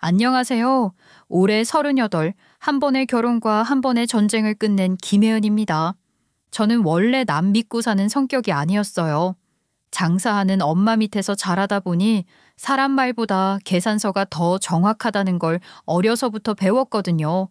안녕하세요. 올해 38, 한 번의 결혼과 한 번의 전쟁을 끝낸 김혜은입니다. 저는 원래 남 믿고 사는 성격이 아니었어요. 장사하는 엄마 밑에서 자라다 보니 사람 말보다 계산서가 더 정확하다는 걸 어려서부터 배웠거든요.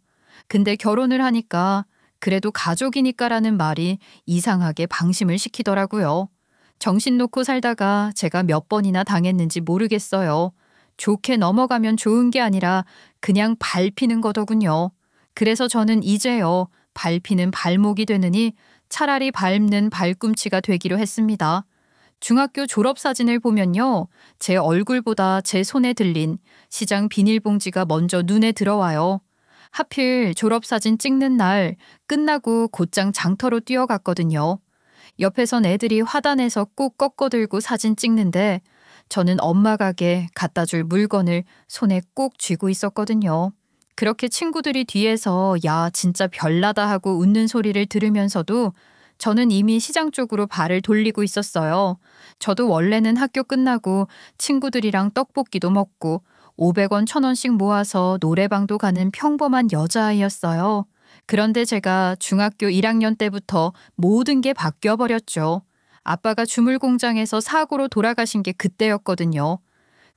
근데 결혼을 하니까 그래도 가족이니까라는 말이 이상하게 방심을 시키더라고요. 정신 놓고 살다가 제가 몇 번이나 당했는지 모르겠어요. 좋게 넘어가면 좋은 게 아니라 그냥 밟히는 거더군요. 그래서 저는 이제요, 밟히는 발목이 되느니 차라리 밟는 발꿈치가 되기로 했습니다. 중학교 졸업사진을 보면요, 제 얼굴보다 제 손에 들린 시장 비닐봉지가 먼저 눈에 들어와요. 하필 졸업사진 찍는 날 끝나고 곧장 장터로 뛰어갔거든요. 옆에선 애들이 화단에서 꼭 꺾어들고 사진 찍는데 저는 엄마 가게 갖다 줄 물건을 손에 꼭 쥐고 있었거든요. 그렇게 친구들이 뒤에서 야 진짜 별나다 하고 웃는 소리를 들으면서도 저는 이미 시장 쪽으로 발을 돌리고 있었어요. 저도 원래는 학교 끝나고 친구들이랑 떡볶이도 먹고 500원, 1000원씩 모아서 노래방도 가는 평범한 여자아이였어요. 그런데 제가 중학교 1학년 때부터 모든 게 바뀌어 버렸죠. 아빠가 주물 공장에서 사고로 돌아가신 게 그때였거든요.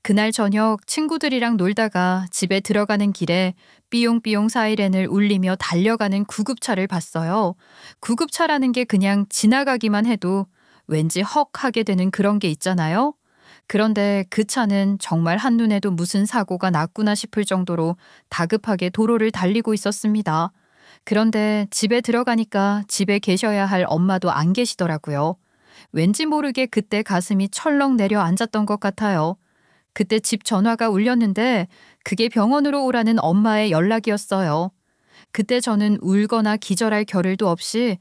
그날 저녁 친구들이랑 놀다가 집에 들어가는 길에 삐용삐용 사이렌을 울리며 달려가는 구급차를 봤어요. 구급차라는 게 그냥 지나가기만 해도 왠지 헉 하게 되는 그런 게 있잖아요. 그런데 그 차는 정말 한눈에도 무슨 사고가 났구나 싶을 정도로 다급하게 도로를 달리고 있었습니다. 그런데 집에 들어가니까 집에 계셔야 할 엄마도 안 계시더라고요. 왠지 모르게 그때 가슴이 철렁 내려앉았던 것 같아요. 그때 집 전화가 울렸는데 그게 병원으로 오라는 엄마의 연락이었어요. 그때 저는 울거나 기절할 겨를도 없이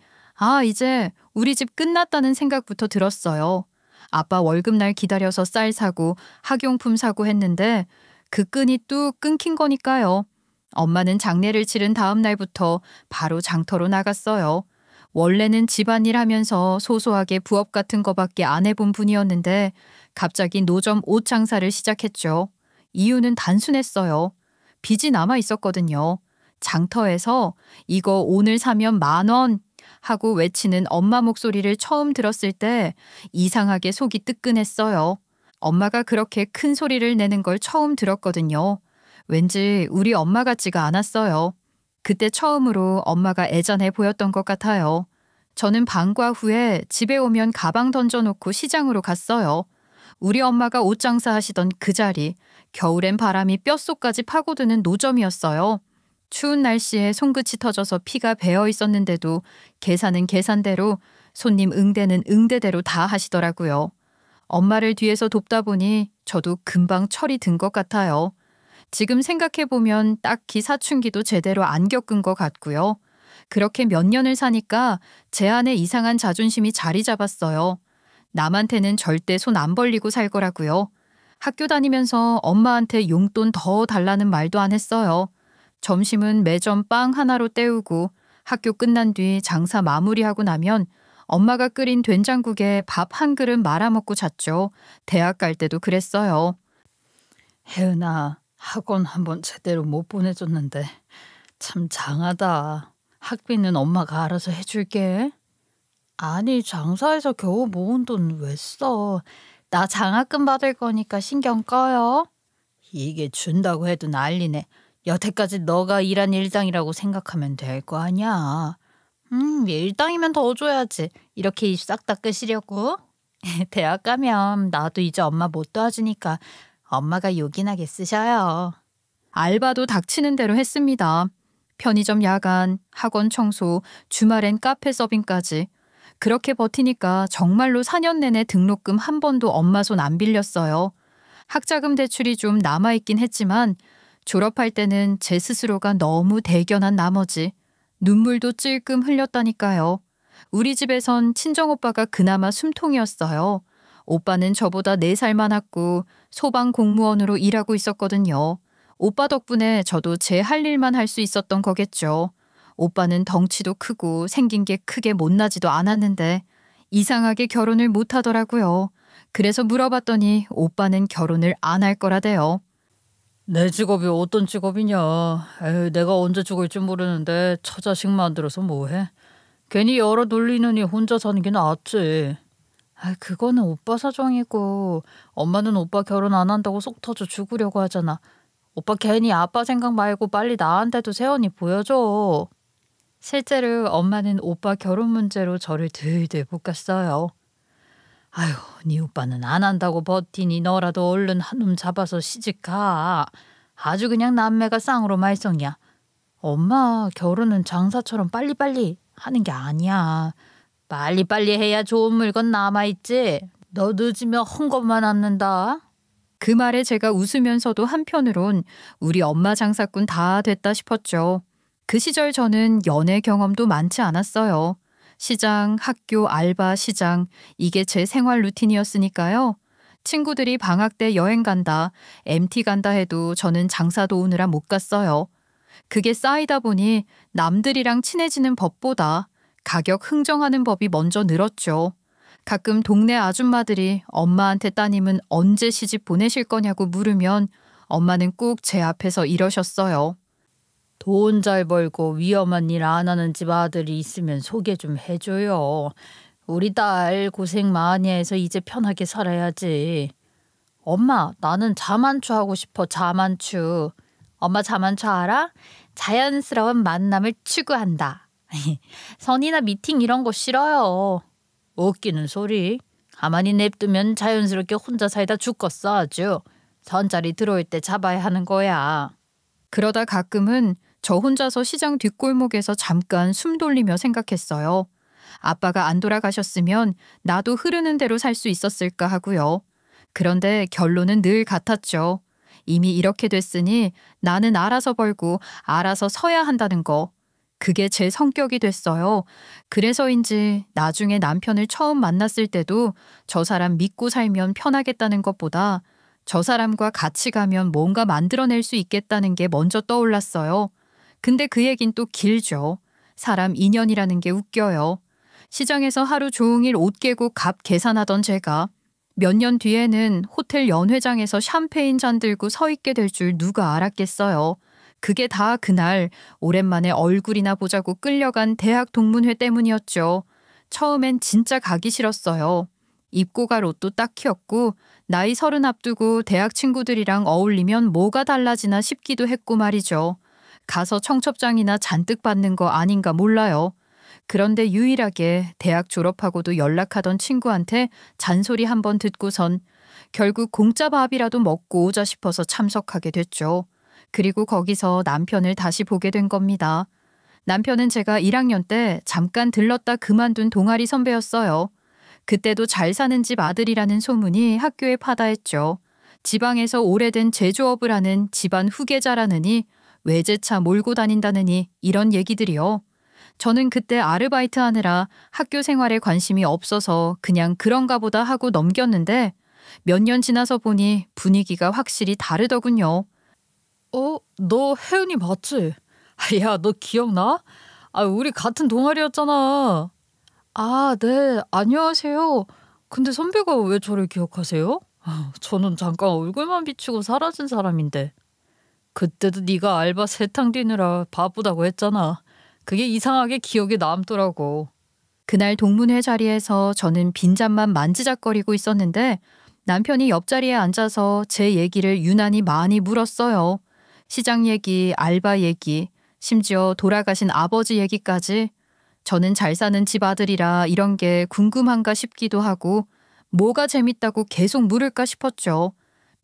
이제 우리 집 끝났다는 생각부터 들었어요. 아빠 월급날 기다려서 쌀 사고 학용품 사고 했는데 그 끈이 뚝 끊긴 거니까요. 엄마는 장례를 치른 다음 날부터 바로 장터로 나갔어요. 원래는 집안일 하면서 소소하게 부업 같은 거밖에 안 해본 분이었는데 갑자기 노점 옷 장사를 시작했죠. 이유는 단순했어요. 빚이 남아 있었거든요. 장터에서 이거 오늘 사면 10,000원 하고 외치는 엄마 목소리를 처음 들었을 때 이상하게 속이 뜨끈했어요. 엄마가 그렇게 큰 소리를 내는 걸 처음 들었거든요. 왠지 우리 엄마 같지가 않았어요. 그때 처음으로 엄마가 애잔해 보였던 것 같아요. 저는 방과 후에 집에 오면 가방 던져놓고 시장으로 갔어요. 우리 엄마가 옷 장사하시던 그 자리, 겨울엔 바람이 뼛속까지 파고드는 노점이었어요. 추운 날씨에 손끝이 터져서 피가 배어 있었는데도 계산은 계산대로, 손님 응대는 응대대로 다 하시더라고요. 엄마를 뒤에서 돕다 보니 저도 금방 철이 든 것 같아요. 지금 생각해보면 딱히 사춘기도 제대로 안 겪은 것 같고요. 그렇게 몇 년을 사니까 제 안에 이상한 자존심이 자리 잡았어요. 남한테는 절대 손 안 벌리고 살 거라고요. 학교 다니면서 엄마한테 용돈 더 달라는 말도 안 했어요. 점심은 매점 빵 하나로 때우고 학교 끝난 뒤 장사 마무리하고 나면 엄마가 끓인 된장국에 밥 한 그릇 말아먹고 잤죠. 대학 갈 때도 그랬어요. 혜은아, 학원 한번 제대로 못 보내줬는데 참 장하다. 학비는 엄마가 알아서 해줄게. 아니, 장사해서 겨우 모은 돈 왜 써? 나 장학금 받을 거니까 신경 꺼요. 이게 준다고 해도 난리네. 여태까지 너가 일한 일당이라고 생각하면 될 거 아니야. 일당이면 더 줘야지. 이렇게 입 싹 다 끄시려고? 대학 가면 나도 이제 엄마 못 도와주니까 엄마가 요긴하게 쓰셔요. 알바도 닥치는 대로 했습니다. 편의점 야간, 학원 청소, 주말엔 카페 서빙까지. 그렇게 버티니까 정말로 4년 내내 등록금 한 번도 엄마 손 안 빌렸어요. 학자금 대출이 좀 남아있긴 했지만 졸업할 때는 제 스스로가 너무 대견한 나머지 눈물도 찔끔 흘렸다니까요. 우리 집에선 친정오빠가 그나마 숨통이었어요. 오빠는 저보다 4살 많았고 소방 공무원으로 일하고 있었거든요. 오빠 덕분에 저도 제 할 일만 할 수 있었던 거겠죠. 오빠는 덩치도 크고 생긴 게 크게 못나지도 않았는데 이상하게 결혼을 못 하더라고요. 그래서 물어봤더니 오빠는 결혼을 안 할 거라대요. 내 직업이 어떤 직업이냐. 에휴, 내가 언제 죽을지 모르는데 처자식 만들어서 뭐해. 괜히 열어 놀리느니 혼자 사는 게 낫지. 그거는 오빠 사정이고 엄마는 오빠 결혼 안 한다고 속 터져 죽으려고 하잖아. 오빠 괜히 아빠 생각 말고 빨리 나한테도 세연이 보여줘. 실제로 엄마는 오빠 결혼 문제로 저를 들들 볶았어요. 아휴, 네 오빠는 안 한다고 버티니 너라도 얼른 한놈 잡아서 시집가. 아주 그냥 남매가 쌍으로 말썽이야. 엄마, 결혼은 장사처럼 빨리빨리 하는 게 아니야. 빨리빨리 해야 좋은 물건 남아있지. 너 늦으면 헝겊만 남는다. 그 말에 제가 웃으면서도 한편으론 우리 엄마 장사꾼 다 됐다 싶었죠. 그 시절 저는 연애 경험도 많지 않았어요. 시장, 학교, 알바, 시장 이게 제 생활 루틴이었으니까요. 친구들이 방학 때 여행 간다, MT 간다 해도 저는 장사 도우느라 못 갔어요. 그게 쌓이다 보니 남들이랑 친해지는 법보다 가격 흥정하는 법이 먼저 늘었죠. 가끔 동네 아줌마들이 엄마한테 따님은 언제 시집 보내실 거냐고 물으면 엄마는 꼭 제 앞에서 이러셨어요. 돈 잘 벌고 위험한 일 안 하는 집 아들이 있으면 소개 좀 해줘요. 우리 딸 고생 많이 해서 이제 편하게 살아야지. 엄마, 나는 자만추 하고 싶어. 자만추. 엄마 자만추 알아? 자연스러운 만남을 추구한다. 선이나 미팅 이런 거 싫어요. 웃기는 소리. 가만히 냅두면 자연스럽게 혼자 살다 죽겠어 아주. 선자리 들어올 때 잡아야 하는 거야. 그러다 가끔은 저 혼자서 시장 뒷골목에서 잠깐 숨 돌리며 생각했어요. 아빠가 안 돌아가셨으면 나도 흐르는 대로 살 수 있었을까 하고요. 그런데 결론은 늘 같았죠. 이미 이렇게 됐으니 나는 알아서 벌고 알아서 서야 한다는 거. 그게 제 성격이 됐어요. 그래서인지 나중에 남편을 처음 만났을 때도 저 사람 믿고 살면 편하겠다는 것보다 저 사람과 같이 가면 뭔가 만들어낼 수 있겠다는 게 먼저 떠올랐어요. 근데 그 얘긴 또 길죠. 사람 인연이라는 게 웃겨요. 시장에서 하루 종일 옷 개고 값 계산하던 제가 몇 년 뒤에는 호텔 연회장에서 샴페인 잔 들고 서 있게 될 줄 누가 알았겠어요. 그게 다 그날 오랜만에 얼굴이나 보자고 끌려간 대학 동문회 때문이었죠. 처음엔 진짜 가기 싫었어요. 입고 갈 옷도 딱히 없고 나이 30 앞두고 대학 친구들이랑 어울리면 뭐가 달라지나 싶기도 했고 말이죠. 가서 청첩장이나 잔뜩 받는 거 아닌가 몰라요. 그런데 유일하게 대학 졸업하고도 연락하던 친구한테 잔소리 한번 듣고선 결국 공짜 밥이라도 먹고 오자 싶어서 참석하게 됐죠. 그리고 거기서 남편을 다시 보게 된 겁니다. 남편은 제가 1학년 때 잠깐 들렀다 그만둔 동아리 선배였어요. 그때도 잘 사는 집 아들이라는 소문이 학교에 파다했죠. 지방에서 오래된 제조업을 하는 집안 후계자라느니 외제차 몰고 다닌다느니 이런 얘기들이요. 저는 그때 아르바이트 하느라 학교 생활에 관심이 없어서 그냥 그런가 보다 하고 넘겼는데 몇 년 지나서 보니 분위기가 확실히 다르더군요. 너 혜은이 맞지? 야, 너 기억나? 우리 같은 동아리였잖아. 네, 안녕하세요. 근데 선배가 왜 저를 기억하세요? 저는 잠깐 얼굴만 비추고 사라진 사람인데. 그때도 네가 알바 세탕 뛰느라 바쁘다고 했잖아. 그게 이상하게 기억에 남더라고. 그날 동문회 자리에서 저는 빈잔만 만지작거리고 있었는데 남편이 옆자리에 앉아서 제 얘기를 유난히 많이 물었어요. 시장 얘기, 알바 얘기, 심지어 돌아가신 아버지 얘기까지. 저는 잘 사는 집 아들이라 이런 게 궁금한가 싶기도 하고 뭐가 재밌다고 계속 물을까 싶었죠.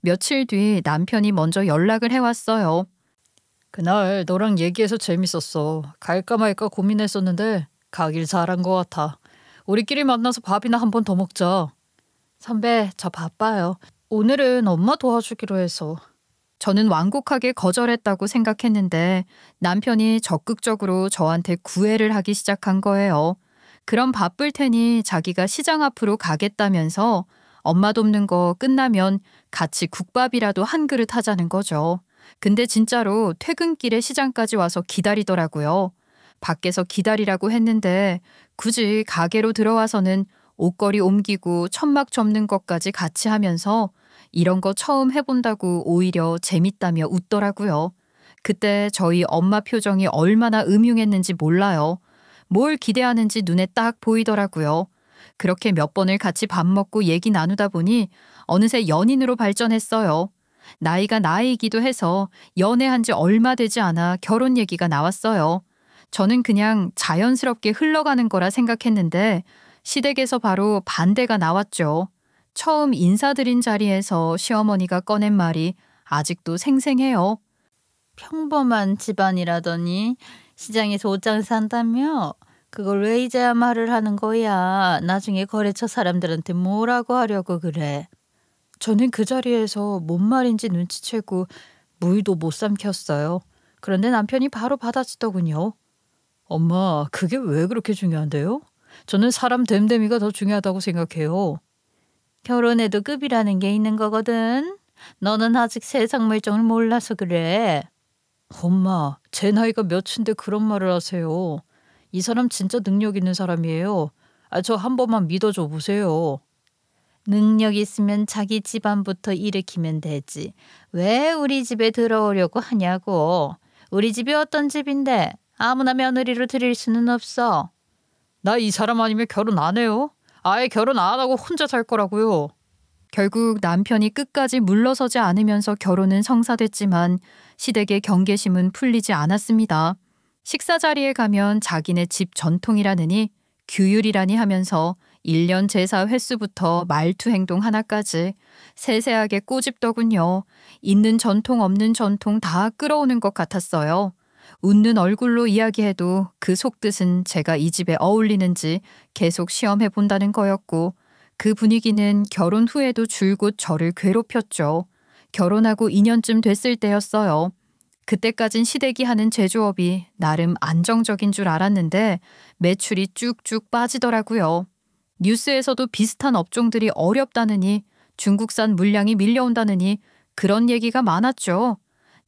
며칠 뒤 남편이 먼저 연락을 해왔어요. 그날 너랑 얘기해서 재밌었어. 갈까 말까 고민했었는데 가길 잘한 것 같아. 우리끼리 만나서 밥이나 한 번 더 먹자. 선배, 저 바빠요. 오늘은 엄마 도와주기로 해서. 저는 완곡하게 거절했다고 생각했는데 남편이 적극적으로 저한테 구애를 하기 시작한 거예요. 그럼 바쁠 테니 자기가 시장 앞으로 가겠다면서 엄마 돕는 거 끝나면 같이 국밥이라도 한 그릇 하자는 거죠. 근데 진짜로 퇴근길에 시장까지 와서 기다리더라고요. 밖에서 기다리라고 했는데 굳이 가게로 들어와서는 옷걸이 옮기고 천막 접는 것까지 같이 하면서 이런 거 처음 해본다고 오히려 재밌다며 웃더라고요. 그때 저희 엄마 표정이 얼마나 음흉했는지 몰라요. 뭘 기대하는지 눈에 딱 보이더라고요. 그렇게 몇 번을 같이 밥 먹고 얘기 나누다 보니 어느새 연인으로 발전했어요. 나이가 나이이기도 해서 연애한 지 얼마 되지 않아 결혼 얘기가 나왔어요. 저는 그냥 자연스럽게 흘러가는 거라 생각했는데 시댁에서 바로 반대가 나왔죠. 처음 인사드린 자리에서 시어머니가 꺼낸 말이 아직도 생생해요. 평범한 집안이라더니 시장에서 옷장 산다며? 그걸 왜 이제야 말을 하는 거야? 나중에 거래처 사람들한테 뭐라고 하려고 그래? 저는 그 자리에서 뭔 말인지 눈치채고 무의도 못 삼켰어요. 그런데 남편이 바로 받아치더군요. 엄마, 그게 왜 그렇게 중요한데요? 저는 사람 됨됨이가 더 중요하다고 생각해요. 결혼에도 급이라는 게 있는 거거든. 너는 아직 세상 물정을 몰라서 그래. 엄마, 제 나이가 몇인데 그런 말을 하세요. 이 사람 진짜 능력 있는 사람이에요. 저 한 번만 믿어줘 보세요. 능력 있으면 자기 집안부터 일으키면 되지. 왜 우리 집에 들어오려고 하냐고. 우리 집이 어떤 집인데 아무나 며느리로 들일 수는 없어. 나 이 사람 아니면 결혼 안 해요. 아예 결혼 안 하고 혼자 살 거라고요. 결국 남편이 끝까지 물러서지 않으면서 결혼은 성사됐지만 시댁의 경계심은 풀리지 않았습니다. 식사 자리에 가면 자기네 집 전통이라느니 규율이라니 하면서 1년 제사 횟수부터 말투 행동 하나까지 세세하게 꼬집더군요. 있는 전통 없는 전통 다 끌어오는 것 같았어요. 웃는 얼굴로 이야기해도 그 속뜻은 제가 이 집에 어울리는지 계속 시험해 본다는 거였고 그 분위기는 결혼 후에도 줄곧 저를 괴롭혔죠. 결혼하고 2년쯤 됐을 때였어요. 그때까진 시댁이 하는 제조업이 나름 안정적인 줄 알았는데 매출이 쭉쭉 빠지더라고요. 뉴스에서도 비슷한 업종들이 어렵다느니 중국산 물량이 밀려온다느니 그런 얘기가 많았죠.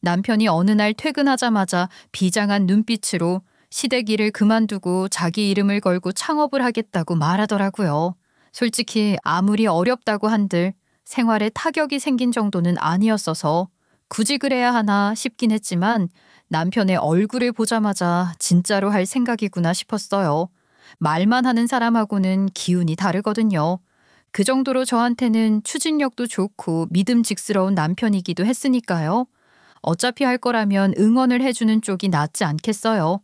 남편이 어느 날 퇴근하자마자 비장한 눈빛으로 시댁 일을 그만두고 자기 이름을 걸고 창업을 하겠다고 말하더라고요. 솔직히 아무리 어렵다고 한들 생활에 타격이 생긴 정도는 아니었어서 굳이 그래야 하나 싶긴 했지만 남편의 얼굴을 보자마자 진짜로 할 생각이구나 싶었어요. 말만 하는 사람하고는 기운이 다르거든요. 그 정도로 저한테는 추진력도 좋고 믿음직스러운 남편이기도 했으니까요. 어차피 할 거라면 응원을 해주는 쪽이 낫지 않겠어요.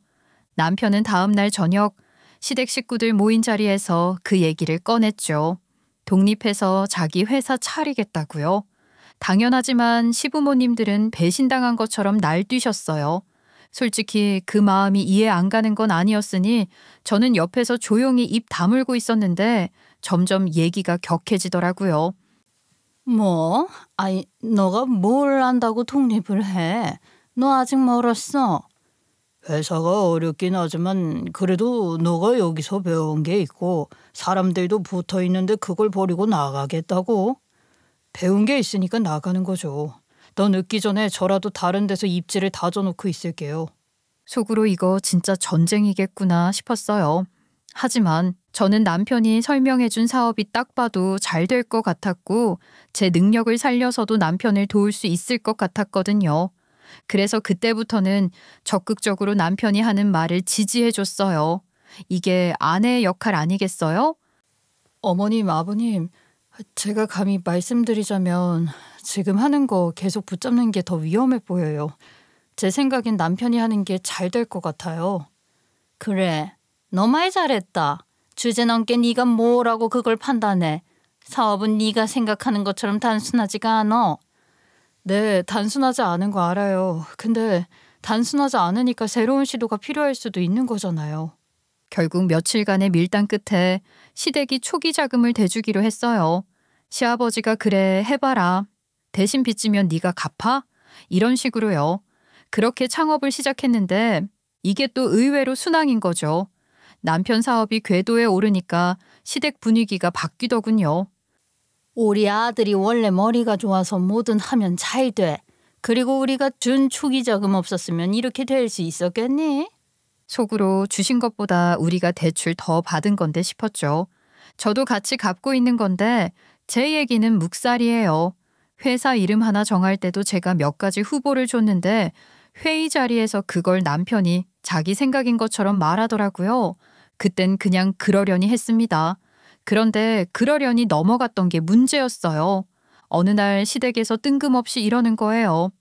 남편은 다음 날 저녁 시댁 식구들 모인 자리에서 그 얘기를 꺼냈죠. 독립해서 자기 회사 차리겠다고요. 당연하지만 시부모님들은 배신당한 것처럼 날뛰셨어요. 솔직히 그 마음이 이해 안 가는 건 아니었으니 저는 옆에서 조용히 입 다물고 있었는데 점점 얘기가 격해지더라고요. 뭐? 아니, 너가 뭘 안다고 독립을 해? 너 아직 멀었어. 회사가 어렵긴 하지만 그래도 너가 여기서 배운 게 있고 사람들도 붙어 있는데 그걸 버리고 나가겠다고? 배운 게 있으니까 나가는 거죠. 너 늦기 전에 저라도 다른 데서 입지를 다져놓고 있을게요. 속으로 이거 진짜 전쟁이겠구나 싶었어요. 하지만 저는 남편이 설명해준 사업이 딱 봐도 잘 될 것 같았고 제 능력을 살려서도 남편을 도울 수 있을 것 같았거든요. 그래서 그때부터는 적극적으로 남편이 하는 말을 지지해줬어요. 이게 아내의 역할 아니겠어요? 어머님, 아버님, 제가 감히 말씀드리자면 지금 하는 거 계속 붙잡는 게 더 위험해 보여요. 제 생각엔 남편이 하는 게 잘 될 것 같아요. 그래, 너 말 잘했다. 주제 넘게 네가 뭐라고 그걸 판단해. 사업은 네가 생각하는 것처럼 단순하지가 않아. 네, 단순하지 않은 거 알아요. 근데 단순하지 않으니까 새로운 시도가 필요할 수도 있는 거잖아요. 결국 며칠간의 밀당 끝에 시댁이 초기 자금을 대주기로 했어요. 시아버지가 그래 해봐라. 대신 빚지면 네가 갚아? 이런 식으로요. 그렇게 창업을 시작했는데 이게 또 의외로 순항인 거죠. 남편 사업이 궤도에 오르니까 시댁 분위기가 바뀌더군요. 우리 아들이 원래 머리가 좋아서 뭐든 하면 잘 돼. 그리고 우리가 준 초기 자금 없었으면 이렇게 될 수 있었겠니? 속으로 주신 것보다 우리가 대출 더 받은 건데 싶었죠. 저도 같이 갚고 있는 건데 제 얘기는 묵살이에요. 회사 이름 하나 정할 때도 제가 몇 가지 후보를 줬는데 회의 자리에서 그걸 남편이 자기 생각인 것처럼 말하더라고요. 그땐 그냥 그러려니 했습니다. 그런데 그러려니 넘어갔던 게 문제였어요. 어느 날 시댁에서 뜬금없이 이러는 거예요.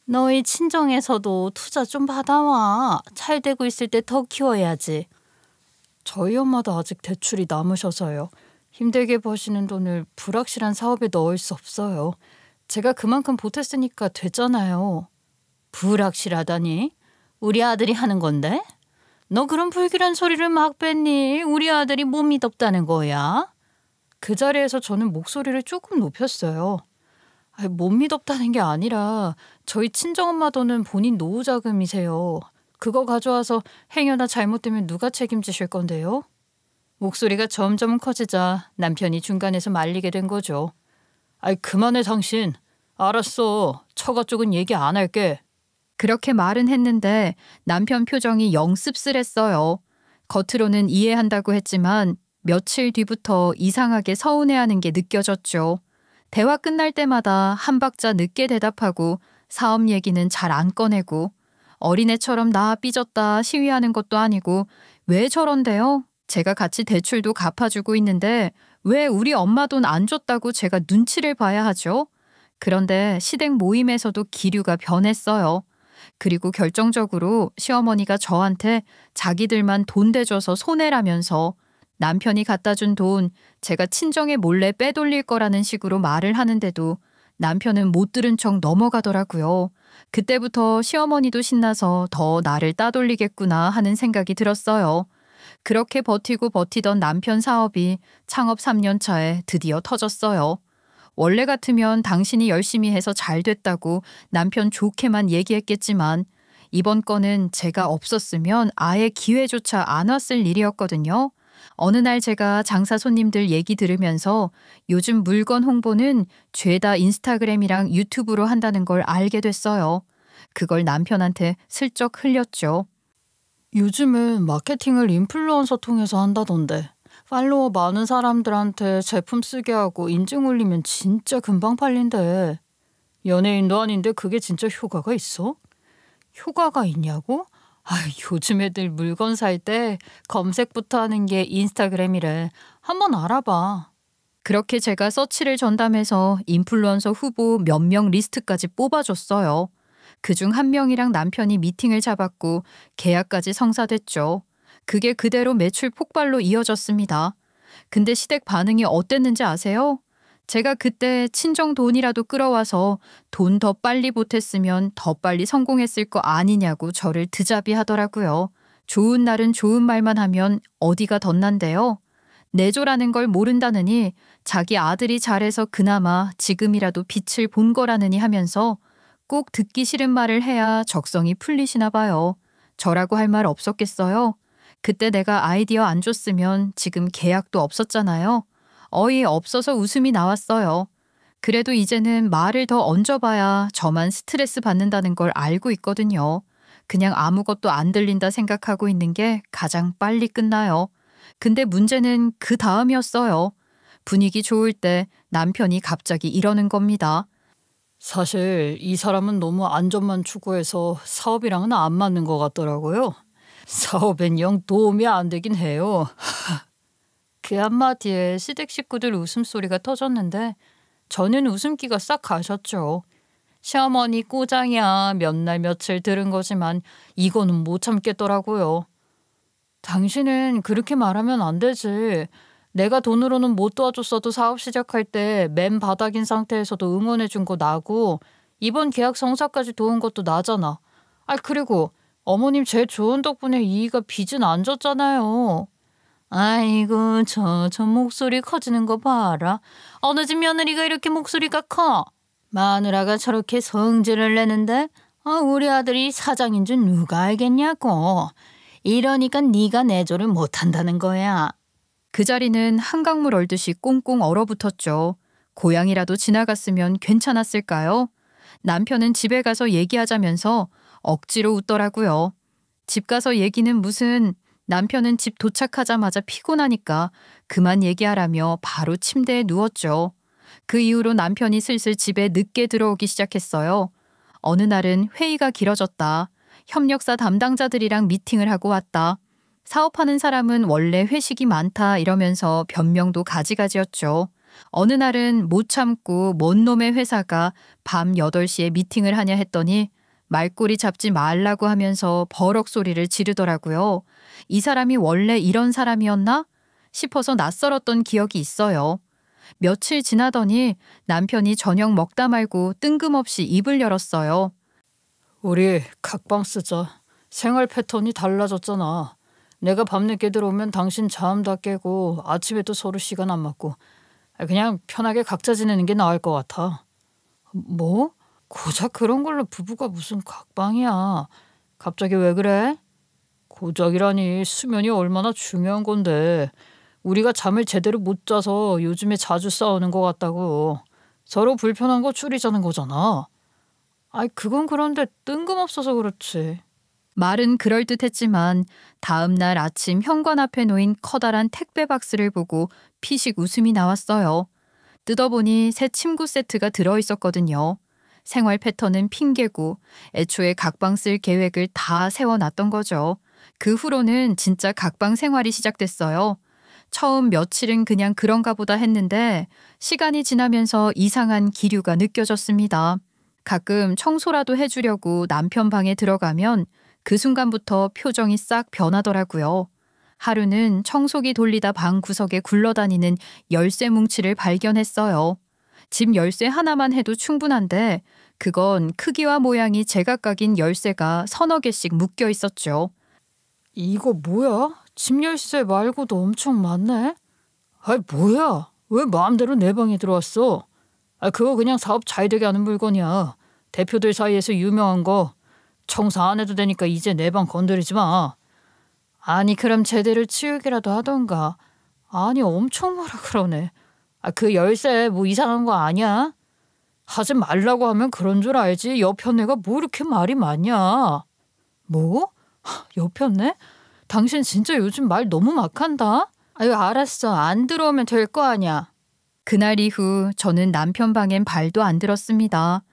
너희 친정에서도 투자 좀 받아와. 잘 되고 있을 때 더 키워야지. 저희 엄마도 아직 대출이 남으셔서요. 힘들게 버시는 돈을 불확실한 사업에 넣을 수 없어요. 제가 그만큼 보탰으니까 됐잖아요. 불확실하다니? 우리 아들이 하는 건데? 너 그런 불길한 소리를 막 뺐니? 우리 아들이 못 믿었다는 거야? 그 자리에서 저는 목소리를 조금 높였어요. 못 믿었다는 게 아니라 저희 친정엄마 돈은 본인 노후 자금이세요. 그거 가져와서 행여나 잘못되면 누가 책임지실 건데요? 목소리가 점점 커지자 남편이 중간에서 말리게 된 거죠. 그만해 당신. 알았어. 처가 쪽은 얘기 안 할게. 그렇게 말은 했는데 남편 표정이 영 씁쓸했어요. 겉으로는 이해한다고 했지만 며칠 뒤부터 이상하게 서운해하는 게 느껴졌죠. 대화 끝날 때마다 한 박자 늦게 대답하고 사업 얘기는 잘 안 꺼내고 어린애처럼 나 삐졌다 시위하는 것도 아니고 왜 저런데요? 제가 같이 대출도 갚아주고 있는데 왜 우리 엄마 돈 안 줬다고 제가 눈치를 봐야 하죠? 그런데 시댁 모임에서도 기류가 변했어요. 그리고 결정적으로 시어머니가 저한테 자기들만 돈 대줘서 손해라면서 남편이 갖다 준 돈 제가 친정에 몰래 빼돌릴 거라는 식으로 말을 하는데도 남편은 못 들은 척 넘어가더라고요. 그때부터 시어머니도 신나서 더 나를 따돌리겠구나 하는 생각이 들었어요. 그렇게 버티고 버티던 남편 사업이 창업 3년 차에 드디어 터졌어요. 원래 같으면 당신이 열심히 해서 잘 됐다고 남편 좋게만 얘기했겠지만 이번 건은 제가 없었으면 아예 기회조차 안 왔을 일이었거든요. 어느 날 제가 장사 손님들 얘기 들으면서 요즘 물건 홍보는 죄다 인스타그램이랑 유튜브로 한다는 걸 알게 됐어요. 그걸 남편한테 슬쩍 흘렸죠. 요즘은 마케팅을 인플루언서 통해서 한다던데. 팔로워 많은 사람들한테 제품 쓰게 하고 인증 올리면 진짜 금방 팔린대. 연예인도 아닌데 그게 진짜 효과가 있어? 효과가 있냐고? 요즘 애들 물건 살 때 검색부터 하는 게 인스타그램이래. 한번 알아봐. 그렇게 제가 서치를 전담해서 인플루언서 후보 몇 명 리스트까지 뽑아줬어요. 그중 한 명이랑 남편이 미팅을 잡았고 계약까지 성사됐죠. 그게 그대로 매출 폭발로 이어졌습니다. 근데 시댁 반응이 어땠는지 아세요? 제가 그때 친정 돈이라도 끌어와서 돈 더 빨리 보탰으면 더 빨리 성공했을 거 아니냐고 저를 드자비 하더라고요. 좋은 날은 좋은 말만 하면 어디가 덧난데요. 내조라는 걸 모른다느니 자기 아들이 잘해서 그나마 지금이라도 빛을 본 거라느니 하면서 꼭 듣기 싫은 말을 해야 적성이 풀리시나 봐요. 저라고 할 말 없었겠어요? 그때 내가 아이디어 안 줬으면 지금 계약도 없었잖아요. 어이 없어서 웃음이 나왔어요. 그래도 이제는 말을 더 얹어봐야 저만 스트레스 받는다는 걸 알고 있거든요. 그냥 아무것도 안 들린다 생각하고 있는 게 가장 빨리 끝나요. 근데 문제는 그 다음이었어요. 분위기 좋을 때 남편이 갑자기 이러는 겁니다. 사실 이 사람은 너무 안전만 추구해서 사업이랑은 안 맞는 것 같더라고요. 사업엔 영 도움이 안 되긴 해요. 그 한마디에 시댁 식구들 웃음소리가 터졌는데 저는 웃음기가 싹 가셨죠. 시어머니 꼬장이야 몇 날 며칠 들은 거지만 이거는 못 참겠더라고요. 당신은 그렇게 말하면 안 되지. 내가 돈으로는 못 도와줬어도 사업 시작할 때 맨 바닥인 상태에서도 응원해준 거 나고 이번 계약 성사까지 도운 것도 나잖아. 그리고 어머님 제일 좋은 덕분에 이희가 빚은 안 졌잖아요. 아이고 저 목소리 커지는 거 봐라. 어느 집 며느리가 이렇게 목소리가 커? 마누라가 저렇게 성질을 내는데 우리 아들이 사장인 줄 누가 알겠냐고. 이러니까 네가 내조를 못한다는 거야. 그 자리는 한강물 얼듯이 꽁꽁 얼어붙었죠. 고양이라도 지나갔으면 괜찮았을까요? 남편은 집에 가서 얘기하자면서 억지로 웃더라고요. 집 가서 얘기는 무슨. 남편은 집 도착하자마자 피곤하니까 그만 얘기하라며 바로 침대에 누웠죠. 그 이후로 남편이 슬슬 집에 늦게 들어오기 시작했어요. 어느 날은 회의가 길어졌다. 협력사 담당자들이랑 미팅을 하고 왔다. 사업하는 사람은 원래 회식이 많다 이러면서 변명도 가지가지였죠. 어느 날은 못 참고 뭔 놈의 회사가 밤 8시에 미팅을 하냐 했더니 말꼬리 잡지 말라고 하면서 버럭 소리를 지르더라고요. 이 사람이 원래 이런 사람이었나 싶어서 낯설었던 기억이 있어요. 며칠 지나더니 남편이 저녁 먹다 말고 뜬금없이 입을 열었어요. 우리 각방 쓰자. 생활 패턴이 달라졌잖아. 내가 밤늦게 들어오면 당신 잠 다 깨고 아침에 또 서로 시간 안 맞고 그냥 편하게 각자 지내는 게 나을 것 같아. 뭐? 고작 그런 걸로 부부가 무슨 각방이야. 갑자기 왜 그래? 고작이라니 수면이 얼마나 중요한 건데 우리가 잠을 제대로 못 자서 요즘에 자주 싸우는 것 같다고. 서로 불편한 거 줄이자는 거잖아. 아이 그건 그런데 뜬금없어서 그렇지. 말은 그럴듯했지만 다음 날 아침 현관 앞에 놓인 커다란 택배 박스를 보고 피식 웃음이 나왔어요. 뜯어보니 새 침구 세트가 들어있었거든요. 생활 패턴은 핑계고 애초에 각방 쓸 계획을 다 세워놨던 거죠. 그 후로는 진짜 각방 생활이 시작됐어요. 처음 며칠은 그냥 그런가 보다 했는데 시간이 지나면서 이상한 기류가 느껴졌습니다. 가끔 청소라도 해주려고 남편 방에 들어가면 그 순간부터 표정이 싹 변하더라고요. 하루는 청소기 돌리다 방 구석에 굴러다니는 열쇠 뭉치를 발견했어요. 집 열쇠 하나만 해도 충분한데 그건 크기와 모양이 제각각인 열쇠가 서너 개씩 묶여 있었죠. 이거 뭐야? 집 열쇠 말고도 엄청 많네? 아이 뭐야? 왜 마음대로 내 방에 들어왔어? 그거 그냥 사업 잘 되게 하는 물건이야. 대표들 사이에서 유명한 거. 청소 안 해도 되니까 이제 내 방 건드리지 마. 아니 그럼 제대로 치우기라도 하던가. 아니 엄청 뭐라 그러네. 그 열쇠 뭐 이상한 거 아니야? 하지 말라고 하면 그런 줄 알지. 여편네가 뭐 이렇게 말이 많냐. 뭐? 여편네? 당신 진짜 요즘 말 너무 막한다. 아유 알았어. 안 들어오면 될 거 아니야. 그날 이후 저는 남편 방엔 발도 안 들었습니다.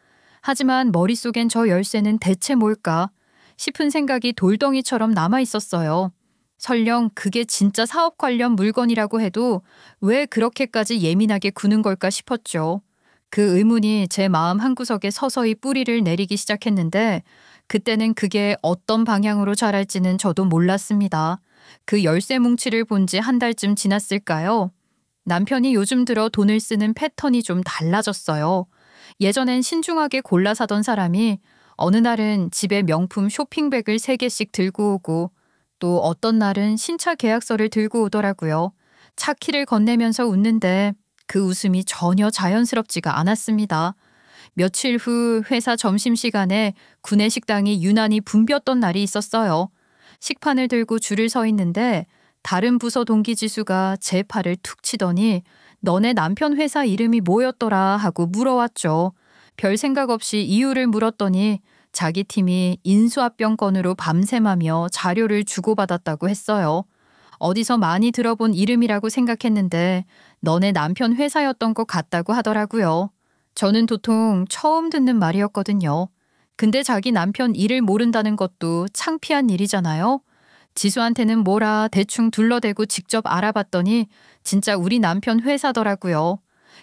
하지만 머릿속엔 저 열쇠는 대체 뭘까 싶은 생각이 돌덩이처럼 남아 있었어요. 설령 그게 진짜 사업 관련 물건이라고 해도 왜 그렇게까지 예민하게 구는 걸까 싶었죠. 그 의문이 제 마음 한구석에 서서히 뿌리를 내리기 시작했는데 그때는 그게 어떤 방향으로 자랄지는 저도 몰랐습니다. 그 열쇠 뭉치를 본 지 한 달쯤 지났을까요? 남편이 요즘 들어 돈을 쓰는 패턴이 좀 달라졌어요. 예전엔 신중하게 골라 사던 사람이 어느 날은 집에 명품 쇼핑백을 3개씩 들고 오고 또 어떤 날은 신차 계약서를 들고 오더라고요. 차 키를 건네면서 웃는데 그 웃음이 전혀 자연스럽지가 않았습니다. 며칠 후 회사 점심시간에 구내식당이 유난히 붐볐던 날이 있었어요. 식판을 들고 줄을 서 있는데 다른 부서 동기 지수가 제 팔을 툭 치더니 너네 남편 회사 이름이 뭐였더라 하고 물어왔죠. 별 생각 없이 이유를 물었더니 자기 팀이 인수합병 건으로 밤샘하며 자료를 주고받았다고 했어요. 어디서 많이 들어본 이름이라고 생각했는데 너네 남편 회사였던 것 같다고 하더라고요. 저는 도통 처음 듣는 말이었거든요. 근데 자기 남편 일을 모른다는 것도 창피한 일이잖아요. 지수한테는 뭐라 대충 둘러대고 직접 알아봤더니 진짜 우리 남편 회사더라고요.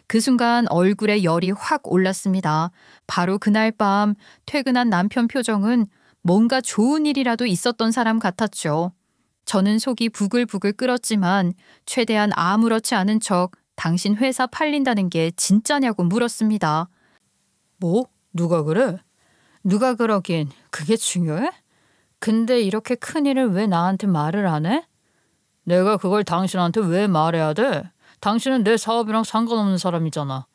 그 순간 얼굴에 열이 확 올랐습니다. 바로 그날 밤 퇴근한 남편 표정은 뭔가 좋은 일이라도 있었던 사람 같았죠. 저는 속이 부글부글 끓었지만 최대한 아무렇지 않은 척 당신 회사 팔린다는 게 진짜냐고 물었습니다. 뭐? 누가 그래? 누가 그러긴 그게 중요해? 근데 이렇게 큰일을 왜 나한테 말을 안 해? 내가 그걸 당신한테 왜 말해야 돼? 당신은 내 사업이랑 상관없는 사람이잖아.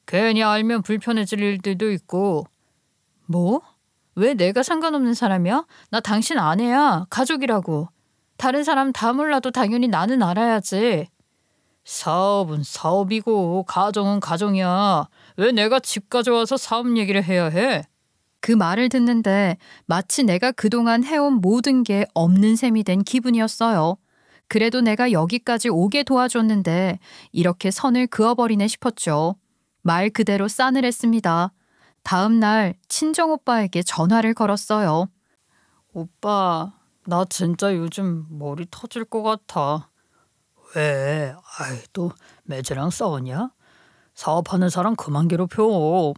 괜히 알면 불편해질 일들도 있고. 뭐? 왜 내가 상관없는 사람이야? 나 당신 아내야. 가족이라고. 다른 사람 다 몰라도 당연히 나는 알아야지. 사업은 사업이고 가정은 가정이야. 왜 내가 집 가져와서 사업 얘기를 해야 해? 그 말을 듣는데 마치 내가 그동안 해온 모든 게 없는 셈이 된 기분이었어요. 그래도 내가 여기까지 오게 도와줬는데 이렇게 선을 그어버리네 싶었죠. 말 그대로 싸늘했습니다. 다음 날 친정오빠에게 전화를 걸었어요. 오빠, 나 진짜 요즘 머리 터질 것 같아. 왜? 아이, 또 매제랑 싸웠냐? 사업하는 사람 그만 괴롭혀.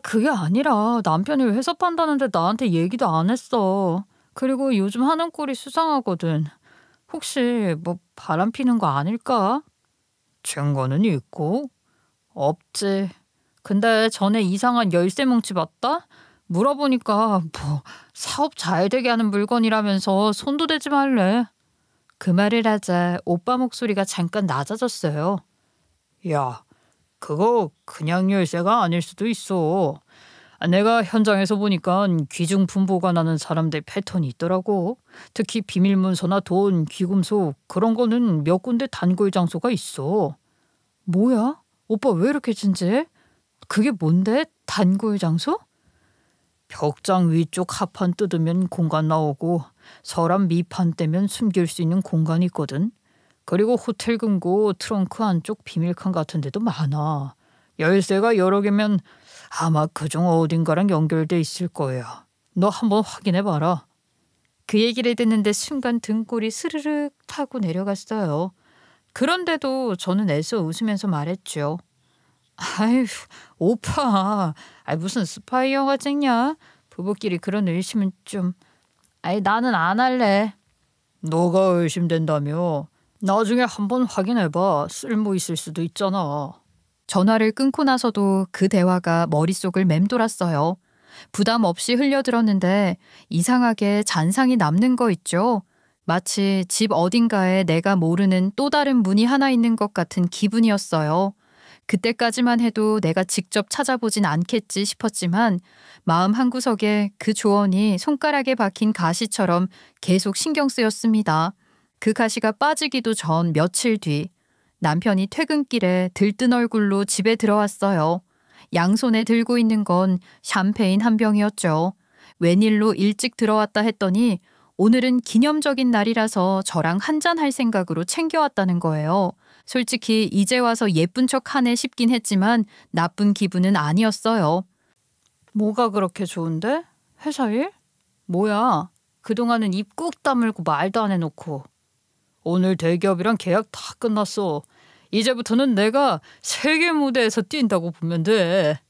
그게 아니라 남편이 회사 판다는데 나한테 얘기도 안 했어. 그리고 요즘 하는 꼴이 수상하거든. 혹시 뭐 바람 피는 거 아닐까? 증거는 있고? 없지. 근데 전에 이상한 열쇠 뭉치 봤다? 물어보니까 뭐 사업 잘 되게 하는 물건이라면서 손도 대지 말래. 그 말을 하자 오빠 목소리가 잠깐 낮아졌어요. 야, 그거 그냥 열쇠가 아닐 수도 있어. 내가 현장에서 보니까 귀중품보가 나는 사람들 패턴이 있더라고. 특히 비밀문서나 돈, 귀금속 그런 거는 몇 군데 단골 장소가 있어. 뭐야? 오빠 왜 이렇게 진지해? 그게 뭔데? 단골 장소? 벽장 위쪽 하판 뜯으면 공간 나오고 서랍 밑판 떼면 숨길 수 있는 공간이 있거든. 그리고 호텔 금고 트렁크 안쪽 비밀칸 같은 데도 많아. 열쇠가 여러 개면 아마 그중 어딘가랑 연결돼 있을 거야. 너 한번 확인해봐라. 그 얘기를 듣는데 순간 등골이 스르륵 타고 내려갔어요. 그런데도 저는 애써 웃으면서 말했죠. 아휴, 오빠, 무슨 스파이 영화 찍냐? 부부끼리 그런 의심은 좀... 나는 안 할래. 너가 의심된다며? 나중에 한번 확인해봐. 쓸모 있을 수도 있잖아. 전화를 끊고 나서도 그 대화가 머릿속을 맴돌았어요. 부담 없이 흘려들었는데 이상하게 잔상이 남는 거 있죠. 마치 집 어딘가에 내가 모르는 또 다른 문이 하나 있는 것 같은 기분이었어요. 그때까지만 해도 내가 직접 찾아보진 않겠지 싶었지만 마음 한구석에 그 조언이 손가락에 박힌 가시처럼 계속 신경 쓰였습니다. 그 가시가 빠지기도 전 며칠 뒤 남편이 퇴근길에 들뜬 얼굴로 집에 들어왔어요. 양손에 들고 있는 건 샴페인 한 병이었죠. 웬일로 일찍 들어왔다 했더니 오늘은 기념적인 날이라서 저랑 한잔할 생각으로 챙겨왔다는 거예요. 솔직히 이제 와서 예쁜 척 하네 싶긴 했지만 나쁜 기분은 아니었어요. 뭐가 그렇게 좋은데? 회사 일? 뭐야? 그동안은 입 꾹 다물고 말도 안 해놓고. 오늘 대기업이랑 계약 다 끝났어. 이제부터는 내가 세계 무대에서 뛴다고 보면 돼.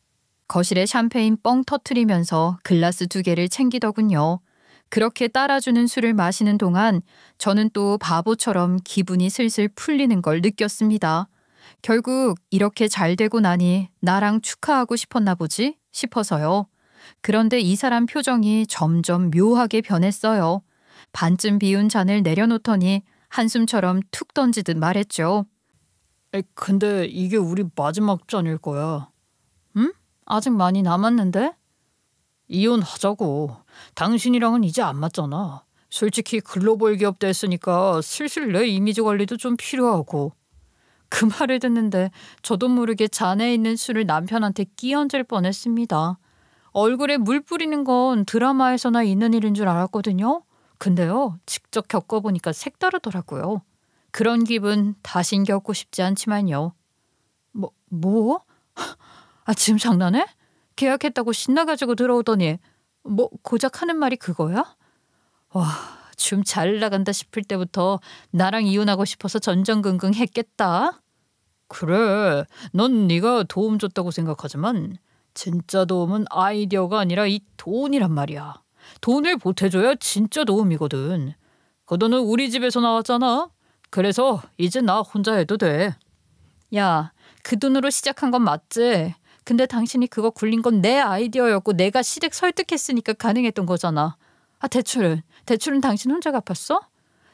거실에 샴페인 뻥 터트리면서 글라스 2개를 챙기더군요. 그렇게 따라주는 술을 마시는 동안 저는 또 바보처럼 기분이 슬슬 풀리는 걸 느꼈습니다. 결국 이렇게 잘 되고 나니 나랑 축하하고 싶었나 보지 싶어서요. 그런데 이 사람 표정이 점점 묘하게 변했어요. 반쯤 비운 잔을 내려놓더니 한숨처럼 툭 던지듯 말했죠. 근데 이게 우리 마지막 잔일 거야. 응? 아직 많이 남았는데? 이혼하자고. 당신이랑은 이제 안 맞잖아. 솔직히 글로벌 기업 됐으니까 슬슬 내 이미지 관리도 좀 필요하고. 그 말을 듣는데 저도 모르게 잔에 있는 술을 남편한테 끼얹을 뻔했습니다. 얼굴에 물 뿌리는 건 드라마에서나 있는 일인 줄 알았거든요. 근데요, 직접 겪어보니까 색다르더라고요. 그런 기분 다신 겪고 싶지 않지만요. 뭐? 지금 장난해? 계약했다고 신나가지고 들어오더니 고작 하는 말이 그거야? 와, 좀 잘 나간다 싶을 때부터 나랑 이혼하고 싶어서 전전긍긍 했겠다. 그래, 넌 네가 도움 줬다고 생각하지만 진짜 도움은 아이디어가 아니라 이 돈이란 말이야. 돈을 보태줘야 진짜 도움이거든. 그 돈은 우리 집에서 나왔잖아. 그래서 이제 나 혼자 해도 돼. 야, 그 돈으로 시작한 건 맞지? 근데 당신이 그거 굴린 건 내 아이디어였고 내가 시댁 설득했으니까 가능했던 거잖아. 대출은 당신 혼자 갚았어?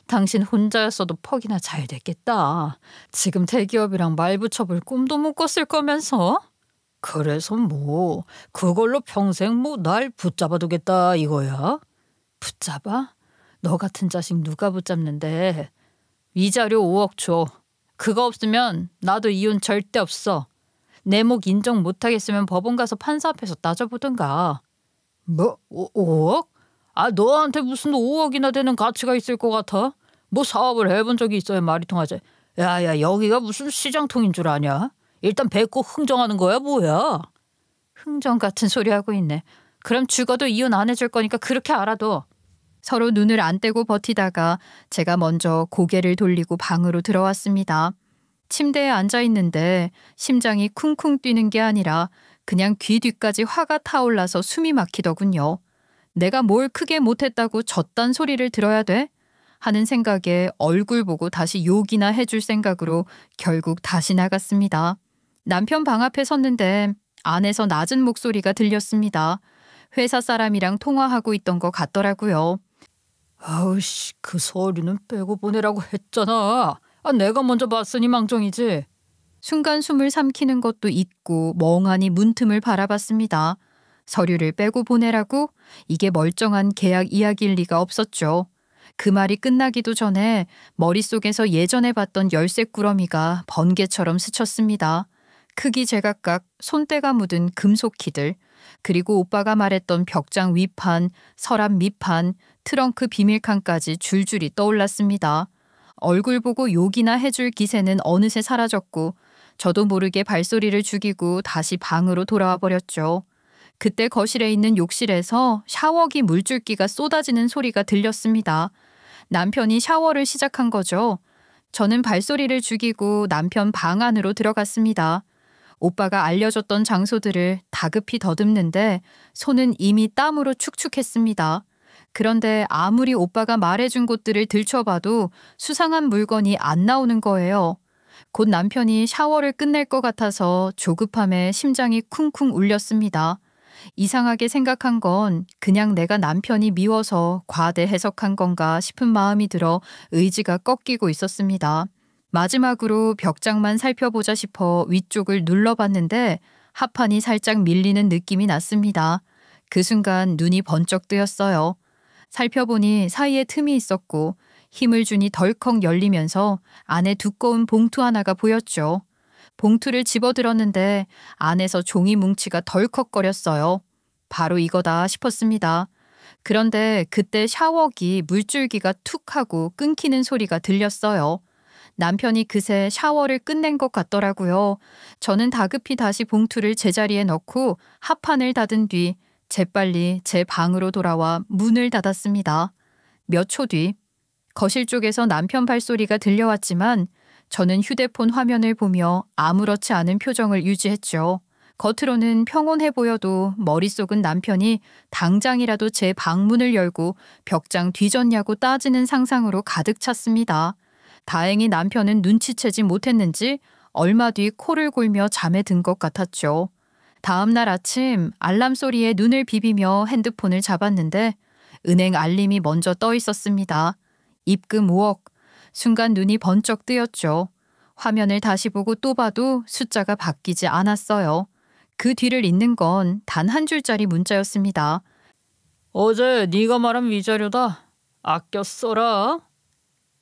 당신 혼자였어도 퍽이나 잘 됐겠다. 지금 대기업이랑 말 붙여볼 꿈도 못 꿨을 거면서. 그래서 뭐 그걸로 평생 날 붙잡아두겠다 이거야? 붙잡아? 너 같은 자식 누가 붙잡는데. 위자료 5억 줘. 그거 없으면 나도 이혼 절대 없어. 내 목 인정 못하겠으면 법원 가서 판사 앞에서 따져보든가. 5억? 너한테 무슨 5억이나 되는 가치가 있을 것 같아? 사업을 해본 적이 있어야 말이 통하지. 야, 여기가 무슨 시장통인 줄 아냐? 일단 뱉고 흥정하는 거야 뭐야? 흥정 같은 소리 하고 있네. 그럼 죽어도 이혼 안 해줄 거니까 그렇게 알아둬. 서로 눈을 안 떼고 버티다가 제가 먼저 고개를 돌리고 방으로 들어왔습니다. 침대에 앉아 있는데 심장이 쿵쿵 뛰는 게 아니라 그냥 귀 뒤까지 화가 타올라서 숨이 막히더군요. 내가 뭘 크게 못했다고 저딴 소리를 들어야 돼? 하는 생각에 얼굴 보고 다시 욕이나 해줄 생각으로 결국 다시 나갔습니다. 남편 방 앞에 섰는데 안에서 낮은 목소리가 들렸습니다. 회사 사람이랑 통화하고 있던 것 같더라고요. 아우씨, 그 서류는 빼고 보내라고 했잖아. 내가 먼저 봤으니 망정이지. 순간 숨을 삼키는 것도 잊고 멍하니 문틈을 바라봤습니다. 서류를 빼고 보내라고? 이게 멀쩡한 계약 이야기일 리가 없었죠. 그 말이 끝나기도 전에 머릿속에서 예전에 봤던 열쇠꾸러미가 번개처럼 스쳤습니다. 크기 제각각 손때가 묻은 금속 키들, 그리고 오빠가 말했던 벽장 위판, 서랍 밑판, 트렁크 비밀칸까지 줄줄이 떠올랐습니다. 얼굴 보고 욕이나 해줄 기세는 어느새 사라졌고 저도 모르게 발소리를 죽이고 다시 방으로 돌아와 버렸죠. 그때 거실에 있는 욕실에서 샤워기 물줄기가 쏟아지는 소리가 들렸습니다. 남편이 샤워를 시작한 거죠. 저는 발소리를 죽이고 남편 방 안으로 들어갔습니다. 오빠가 알려줬던 장소들을 다급히 더듬는데 손은 이미 땀으로 축축했습니다. 그런데 아무리 오빠가 말해준 곳들을 들춰봐도 수상한 물건이 안 나오는 거예요. 곧 남편이 샤워를 끝낼 것 같아서 조급함에 심장이 쿵쿵 울렸습니다. 이상하게 생각한 건 그냥 내가 남편이 미워서 과대 해석한 건가 싶은 마음이 들어 의지가 꺾이고 있었습니다. 마지막으로 벽장만 살펴보자 싶어 위쪽을 눌러봤는데 하판이 살짝 밀리는 느낌이 났습니다. 그 순간 눈이 번쩍 뜨였어요. 살펴보니 사이에 틈이 있었고 힘을 주니 덜컥 열리면서 안에 두꺼운 봉투 하나가 보였죠. 봉투를 집어들었는데 안에서 종이 뭉치가 덜컥거렸어요. 바로 이거다 싶었습니다. 그런데 그때 샤워기 물줄기가 툭 하고 끊기는 소리가 들렸어요. 남편이 그새 샤워를 끝낸 것 같더라고요. 저는 다급히 다시 봉투를 제자리에 넣고 하판을 닫은 뒤 재빨리 제 방으로 돌아와 문을 닫았습니다. 몇 초 뒤 거실 쪽에서 남편 발소리가 들려왔지만 저는 휴대폰 화면을 보며 아무렇지 않은 표정을 유지했죠. 겉으로는 평온해 보여도 머릿속은 남편이 당장이라도 제 방문을 열고 벽장 뒤졌냐고 따지는 상상으로 가득 찼습니다. 다행히 남편은 눈치채지 못했는지 얼마 뒤 코를 골며 잠에 든 것 같았죠. 다음 날 아침 알람 소리에 눈을 비비며 핸드폰을 잡았는데 은행 알림이 먼저 떠 있었습니다. 입금 5억. 순간 눈이 번쩍 뜨였죠. 화면을 다시 보고 또 봐도 숫자가 바뀌지 않았어요. 그 뒤를 잇는 건 단 한 줄짜리 문자였습니다. 어제 네가 말한 위자료다. 아껴 써라.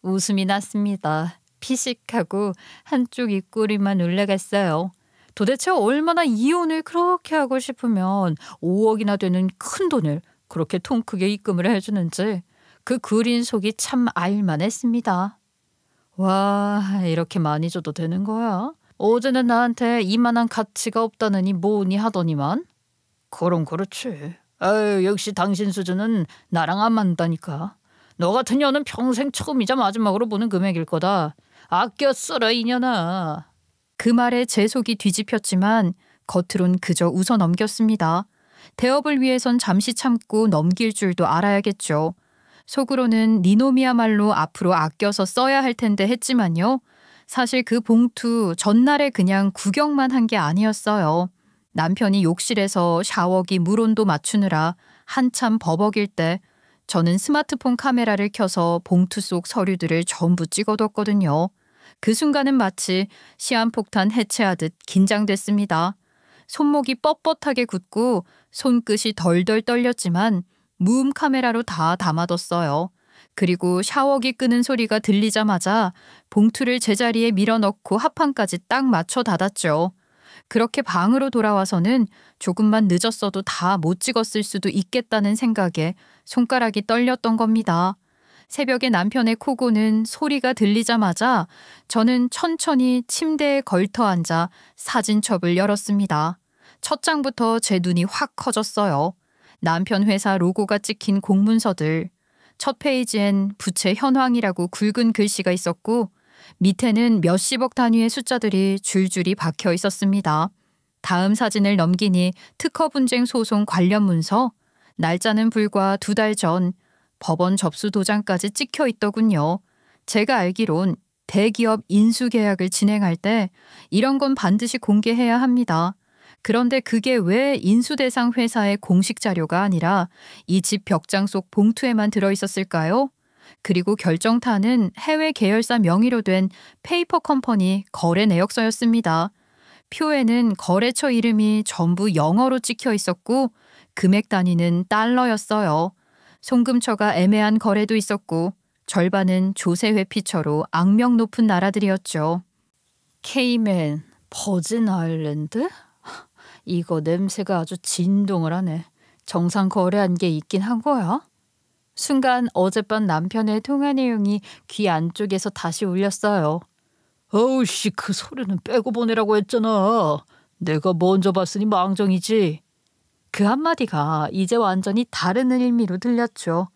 웃음이 났습니다. 피식하고 한쪽 입꼬리만 올라갔어요. 도대체 얼마나 이혼을 그렇게 하고 싶으면 5억이나 되는 큰 돈을 그렇게 통 크게 입금을 해주는지 그 그린 속이 참 알만했습니다. 와, 이렇게 많이 줘도 되는 거야? 어제는 나한테 이만한 가치가 없다느니 뭐니 하더니만. 그럼 그렇지. 아유, 역시 당신 수준은 나랑 안 맞다니까. 너 같은 년은 평생 처음이자 마지막으로 보는 금액일 거다. 아껴 써라 이년아. 그 말에 제 속이 뒤집혔지만 겉으론 그저 웃어 넘겼습니다. 대업을 위해선 잠시 참고 넘길 줄도 알아야겠죠. 속으로는 니놈이야말로 앞으로 아껴서 써야 할 텐데 했지만요. 사실 그 봉투 전날에 그냥 구경만 한 게 아니었어요. 남편이 욕실에서 샤워기 물온도 맞추느라 한참 버벅일 때 저는 스마트폰 카메라를 켜서 봉투 속 서류들을 전부 찍어뒀거든요. 그 순간은 마치 시한폭탄 해체하듯 긴장됐습니다. 손목이 뻣뻣하게 굳고 손끝이 덜덜 떨렸지만 무음 카메라로 다 담아뒀어요. 그리고 샤워기 끄는 소리가 들리자마자 봉투를 제자리에 밀어넣고 하판까지 딱 맞춰 닫았죠. 그렇게 방으로 돌아와서는 조금만 늦었어도 다 못 찍었을 수도 있겠다는 생각에 손가락이 떨렸던 겁니다. 새벽에 남편의 코 고는 소리가 들리자마자 저는 천천히 침대에 걸터 앉아 사진첩을 열었습니다. 첫 장부터 제 눈이 확 커졌어요. 남편 회사 로고가 찍힌 공문서들. 첫 페이지엔 부채 현황이라고 굵은 글씨가 있었고 밑에는 몇십억 단위의 숫자들이 줄줄이 박혀 있었습니다. 다음 사진을 넘기니 특허 분쟁 소송 관련 문서, 날짜는 불과 2달 전 법원 접수 도장까지 찍혀 있더군요. 제가 알기론 대기업 인수 계약을 진행할 때 이런 건 반드시 공개해야 합니다. 그런데 그게 왜 인수 대상 회사의 공식 자료가 아니라 이 집 벽장 속 봉투에만 들어있었을까요? 그리고 결정타는 해외 계열사 명의로 된 페이퍼 컴퍼니 거래 내역서였습니다. 표에는 거래처 이름이 전부 영어로 찍혀 있었고 금액 단위는 달러였어요. 송금처가 애매한 거래도 있었고 절반은 조세 회피처로 악명 높은 나라들이었죠. 케이맨, 버진 아일랜드? 이거 냄새가 아주 진동을 하네. 정상 거래한 게 있긴 한 거야? 순간 어젯밤 남편의 통화 내용이 귀 안쪽에서 다시 울렸어요. 어우씨, 그 소리는 빼고 보내라고 했잖아. 내가 먼저 봤으니 망정이지. 그 한마디가 이제 완전히 다른 의미로 들렸죠.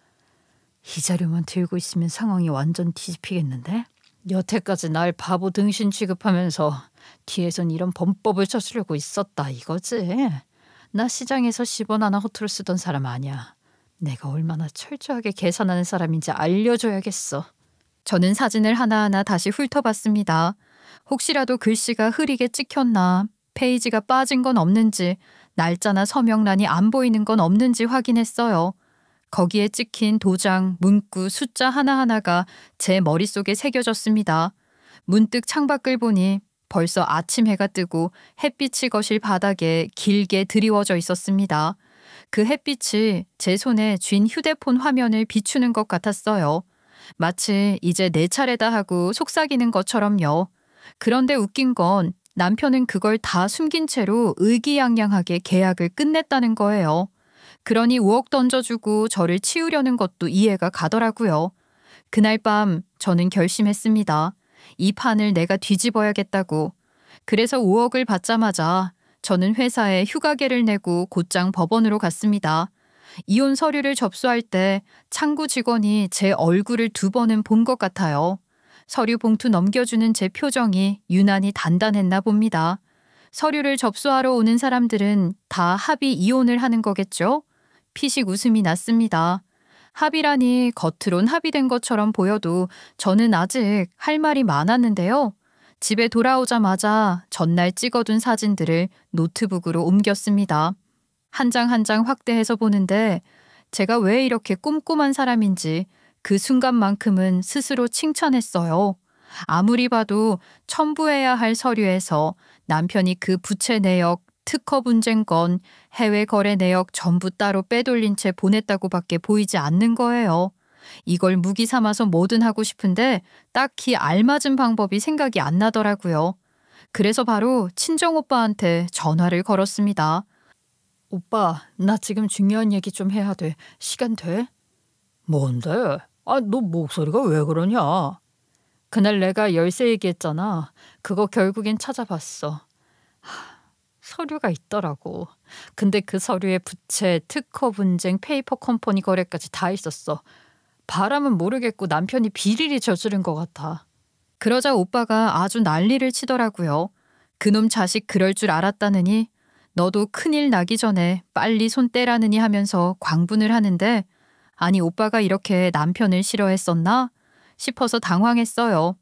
이 자료만 들고 있으면 상황이 완전 뒤집히겠는데? 여태까지 날 바보 등신 취급하면서 뒤에선 이런 범법을 저지르고 있었다 이거지. 나 시장에서 10원 하나 허투루 쓰던 사람 아니야. 내가 얼마나 철저하게 계산하는 사람인지 알려줘야겠어. 저는 사진을 하나하나 다시 훑어봤습니다. 혹시라도 글씨가 흐리게 찍혔나, 페이지가 빠진 건 없는지, 날짜나 서명란이 안 보이는 건 없는지 확인했어요. 거기에 찍힌 도장, 문구, 숫자 하나하나가 제 머릿속에 새겨졌습니다. 문득 창밖을 보니 벌써 아침 해가 뜨고 햇빛이 거실 바닥에 길게 드리워져 있었습니다. 그 햇빛이 제 손에 쥔 휴대폰 화면을 비추는 것 같았어요. 마치 이제 내 차례다 하고 속삭이는 것처럼요. 그런데 웃긴 건 남편은 그걸 다 숨긴 채로 의기양양하게 계약을 끝냈다는 거예요. 그러니 5억 던져주고 저를 치우려는 것도 이해가 가더라고요. 그날 밤 저는 결심했습니다. 이 판을 내가 뒤집어야겠다고. 그래서 5억을 받자마자 저는 회사에 휴가계를 내고 곧장 법원으로 갔습니다. 이혼 서류를 접수할 때 창구 직원이 제 얼굴을 2번은 본 것 같아요. 서류 봉투 넘겨주는 제 표정이 유난히 단단했나 봅니다. 서류를 접수하러 오는 사람들은 다 합의 이혼을 하는 거겠죠? 피식 웃음이 났습니다. 합의라니 겉으론 합의된 것처럼 보여도 저는 아직 할 말이 많았는데요. 집에 돌아오자마자 전날 찍어둔 사진들을 노트북으로 옮겼습니다. 한 장 한 장 확대해서 보는데 제가 왜 이렇게 꼼꼼한 사람인지 그 순간만큼은 스스로 칭찬했어요. 아무리 봐도 첨부해야 할 서류에서 남편이 그 부채 내역, 특허 분쟁 건, 해외 거래 내역 전부 따로 빼돌린 채 보냈다고밖에 보이지 않는 거예요. 이걸 무기 삼아서 뭐든 하고 싶은데 딱히 알맞은 방법이 생각이 안 나더라고요. 그래서 바로 친정오빠한테 전화를 걸었습니다. 오빠, 나 지금 중요한 얘기 좀 해야 돼. 시간 돼? 뭔데? 아, 너 목소리가 왜 그러냐? 그날 내가 열쇠 얘기했잖아. 그거 결국엔 찾아봤어. 서류가 있더라고. 근데 그 서류에 부채, 특허 분쟁, 페이퍼 컴퍼니 거래까지 다 있었어. 바람은 모르겠고 남편이 비리를 저지른 것 같아. 그러자 오빠가 아주 난리를 치더라고요. 그놈 자식 그럴 줄 알았다느니 너도 큰일 나기 전에 빨리 손 떼라느니 하면서 광분을 하는데 아니 오빠가 이렇게 남편을 싫어했었나 싶어서 당황했어요.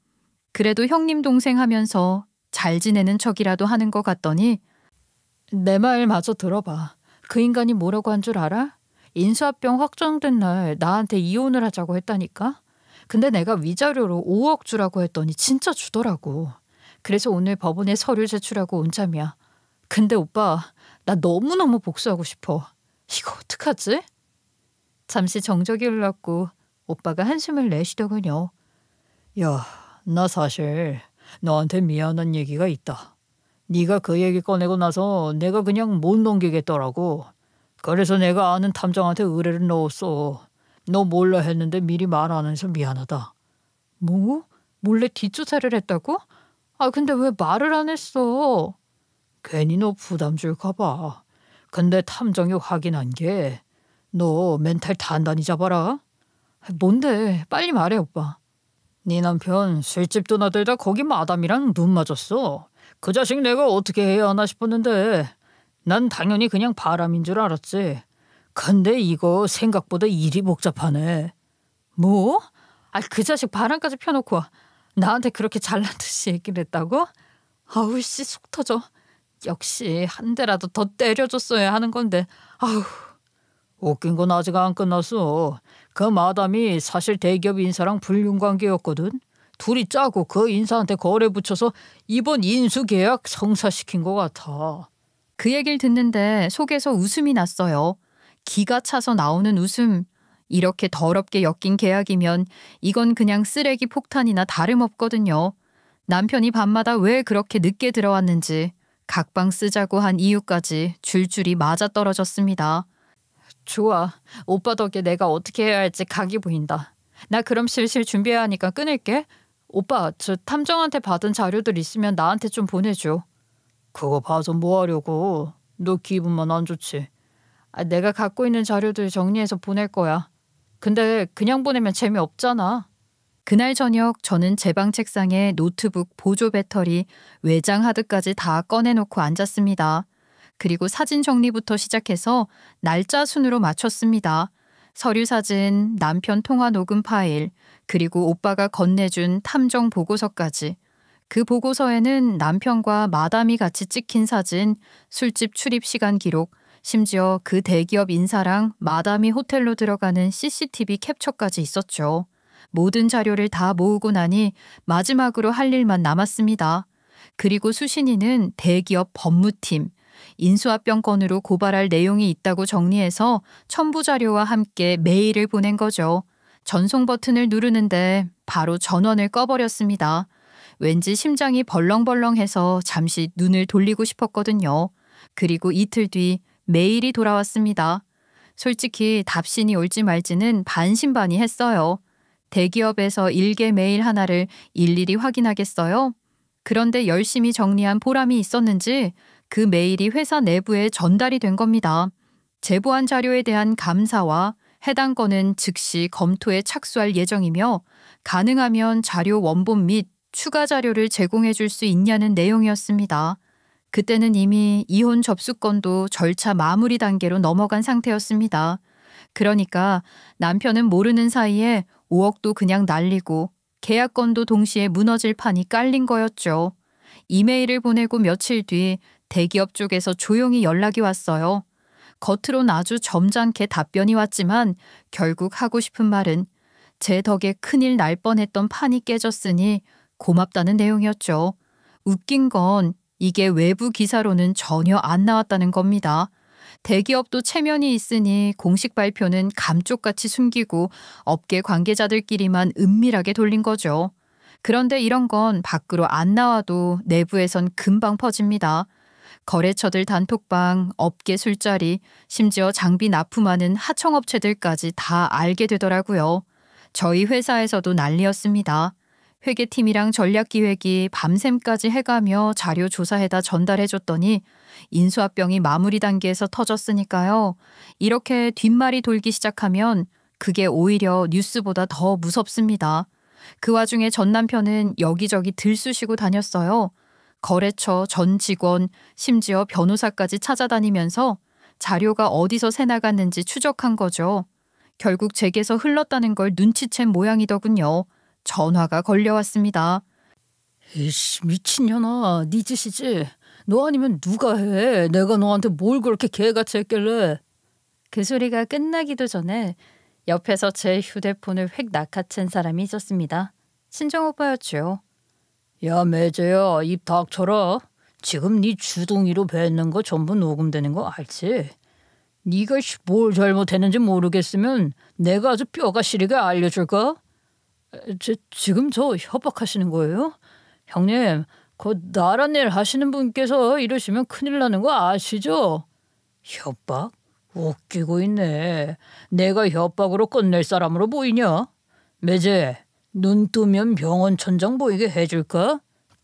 그래도 형님 동생 하면서 잘 지내는 척이라도 하는 것 같더니 내 말 마저 들어봐. 그 인간이 뭐라고 한 줄 알아? 인수합병 확정된 날 나한테 이혼을 하자고 했다니까? 근데 내가 위자료로 5억 주라고 했더니 진짜 주더라고. 그래서 오늘 법원에 서류 제출하고 온 참이야. 근데 오빠, 나 너무너무 복수하고 싶어. 이거 어떡하지? 잠시 정적이 흘렀고 오빠가 한숨을 내쉬더군요. 야, 나 사실 너한테 미안한 얘기가 있다. 네가 그 얘기 꺼내고 나서 내가 그냥 못 넘기겠더라고. 그래서 내가 아는 탐정한테 의뢰를 넣었어. 너 몰라 했는데 미리 말 안 해서 미안하다. 뭐? 몰래 뒷조사를 했다고? 근데 왜 말을 안 했어? 괜히 너 부담 줄까 봐. 근데 탐정이 확인한 게 너 멘탈 단단히 잡아라. 뭔데? 빨리 말해 오빠. 네 남편 술집도 나들다 거기 마담이랑 눈 맞았어. 그 자식 내가 어떻게 해야 하나 싶었는데 난 당연히 그냥 바람인 줄 알았지. 근데 이거 생각보다 일이 복잡하네. 뭐? 그 자식 바람까지 펴놓고 나한테 그렇게 잘난 듯이 얘기를 했다고? 아우 씨 속 터져. 역시 한 대라도 더 때려줬어야 하는 건데. 아우. 웃긴 건 아직 안 끝났어. 그 마담이 사실 대기업 인사랑 불륜관계였거든. 둘이 짜고 그 인사한테 거래 붙여서 이번 인수계약 성사시킨 것 같아. 그 얘기를 듣는데 속에서 웃음이 났어요. 기가 차서 나오는 웃음. 이렇게 더럽게 엮인 계약이면 이건 그냥 쓰레기 폭탄이나 다름없거든요. 남편이 밤마다 왜 그렇게 늦게 들어왔는지 각방 쓰자고 한 이유까지 줄줄이 맞아떨어졌습니다. 좋아. 오빠 덕에 내가 어떻게 해야 할지 각이 보인다. 나 그럼 슬슬 준비해야 하니까 끊을게. 오빠, 저 탐정한테 받은 자료들 있으면 나한테 좀 보내줘. 그거 봐서 뭐 하려고. 너 기분만 안 좋지. 내가 갖고 있는 자료들 정리해서 보낼 거야. 근데 그냥 보내면 재미없잖아. 그날 저녁 저는 제 방 책상에 노트북, 보조 배터리, 외장 하드까지 다 꺼내놓고 앉았습니다. 그리고 사진 정리부터 시작해서 날짜 순으로 맞췄습니다. 서류 사진, 남편 통화 녹음 파일, 그리고 오빠가 건네준 탐정 보고서까지. 그 보고서에는 남편과 마담이 같이 찍힌 사진, 술집 출입 시간 기록, 심지어 그 대기업 인사랑 마담이 호텔로 들어가는 CCTV 캡처까지 있었죠. 모든 자료를 다 모으고 나니 마지막으로 할 일만 남았습니다. 그리고 수신이는 대기업 법무팀, 인수합병 건으로 고발할 내용이 있다고 정리해서 첨부 자료와 함께 메일을 보낸 거죠. 전송 버튼을 누르는데 바로 전원을 꺼버렸습니다. 왠지 심장이 벌렁벌렁해서 잠시 눈을 돌리고 싶었거든요. 그리고 이틀 뒤 메일이 돌아왔습니다. 솔직히 답신이 올지 말지는 반신반의했어요. 대기업에서 일개 메일 하나를 일일이 확인하겠어요? 그런데 열심히 정리한 보람이 있었는지 그 메일이 회사 내부에 전달이 된 겁니다. 제보한 자료에 대한 감사와 해당 건은 즉시 검토에 착수할 예정이며 가능하면 자료 원본 및 추가 자료를 제공해 줄 수 있냐는 내용이었습니다. 그때는 이미 이혼 접수건도 절차 마무리 단계로 넘어간 상태였습니다. 그러니까 남편은 모르는 사이에 5억도 그냥 날리고 계약건도 동시에 무너질 판이 깔린 거였죠. 이메일을 보내고 며칠 뒤 대기업 쪽에서 조용히 연락이 왔어요. 겉으론 아주 점잖게 답변이 왔지만 결국 하고 싶은 말은 제 덕에 큰일 날 뻔했던 판이 깨졌으니 고맙다는 내용이었죠. 웃긴 건 이게 외부 기사로는 전혀 안 나왔다는 겁니다. 대기업도 체면이 있으니 공식 발표는 감쪽같이 숨기고 업계 관계자들끼리만 은밀하게 돌린 거죠. 그런데 이런 건 밖으로 안 나와도 내부에선 금방 퍼집니다. 거래처들 단톡방, 업계 술자리, 심지어 장비 납품하는 하청업체들까지 다 알게 되더라고요. 저희 회사에서도 난리였습니다. 회계팀이랑 전략기획이 밤샘까지 해가며 자료 조사해다 전달해줬더니 인수합병이 마무리 단계에서 터졌으니까요. 이렇게 뒷말이 돌기 시작하면 그게 오히려 뉴스보다 더 무섭습니다. 그 와중에 전 남편은 여기저기 들쑤시고 다녔어요. 거래처 전 직원, 심지어 변호사까지 찾아다니면서 자료가 어디서 새나갔는지 추적한 거죠. 결국 제게서 흘렀다는 걸 눈치챈 모양이더군요. 전화가 걸려왔습니다. 이씨 미친년아, 네 짓이지. 너 아니면 누가 해. 내가 너한테 뭘 그렇게 개같이 했길래. 그 소리가 끝나기도 전에 옆에서 제 휴대폰을 획 낚아챈 사람이 있었습니다. 친정오빠였죠. 야 매제야, 입 닥쳐라. 지금 네 주둥이로 뱉는 거 전부 녹음되는 거 알지? 네가 뭘 잘못했는지 모르겠으면 내가 아주 뼈가 시리게 알려줄까? 지금 저 협박하시는 거예요? 형님, 그 나란 일 하시는 분께서 이러시면 큰일 나는 거 아시죠? 협박? 웃기고 있네. 내가 협박으로 끝낼 사람으로 보이냐? 매제, 눈 뜨면 병원 천장 보이게 해줄까?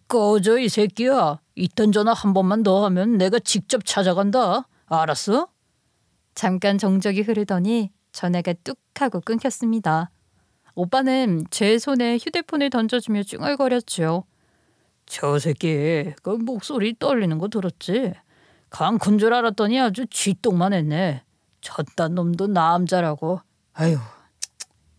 꺼져 이 새끼야. 이딴 전화 한 번만 더 하면 내가 직접 찾아간다. 알았어? 잠깐 정적이 흐르더니 전화가 뚝 하고 끊겼습니다. 오빠는 제 손에 휴대폰을 던져주며 쭝얼거렸죠. 저 새끼 그 목소리 떨리는 거 들었지? 강큰 줄 알았더니 아주 쥐똥만 했네. 저딴 놈도 남자라고. 아유.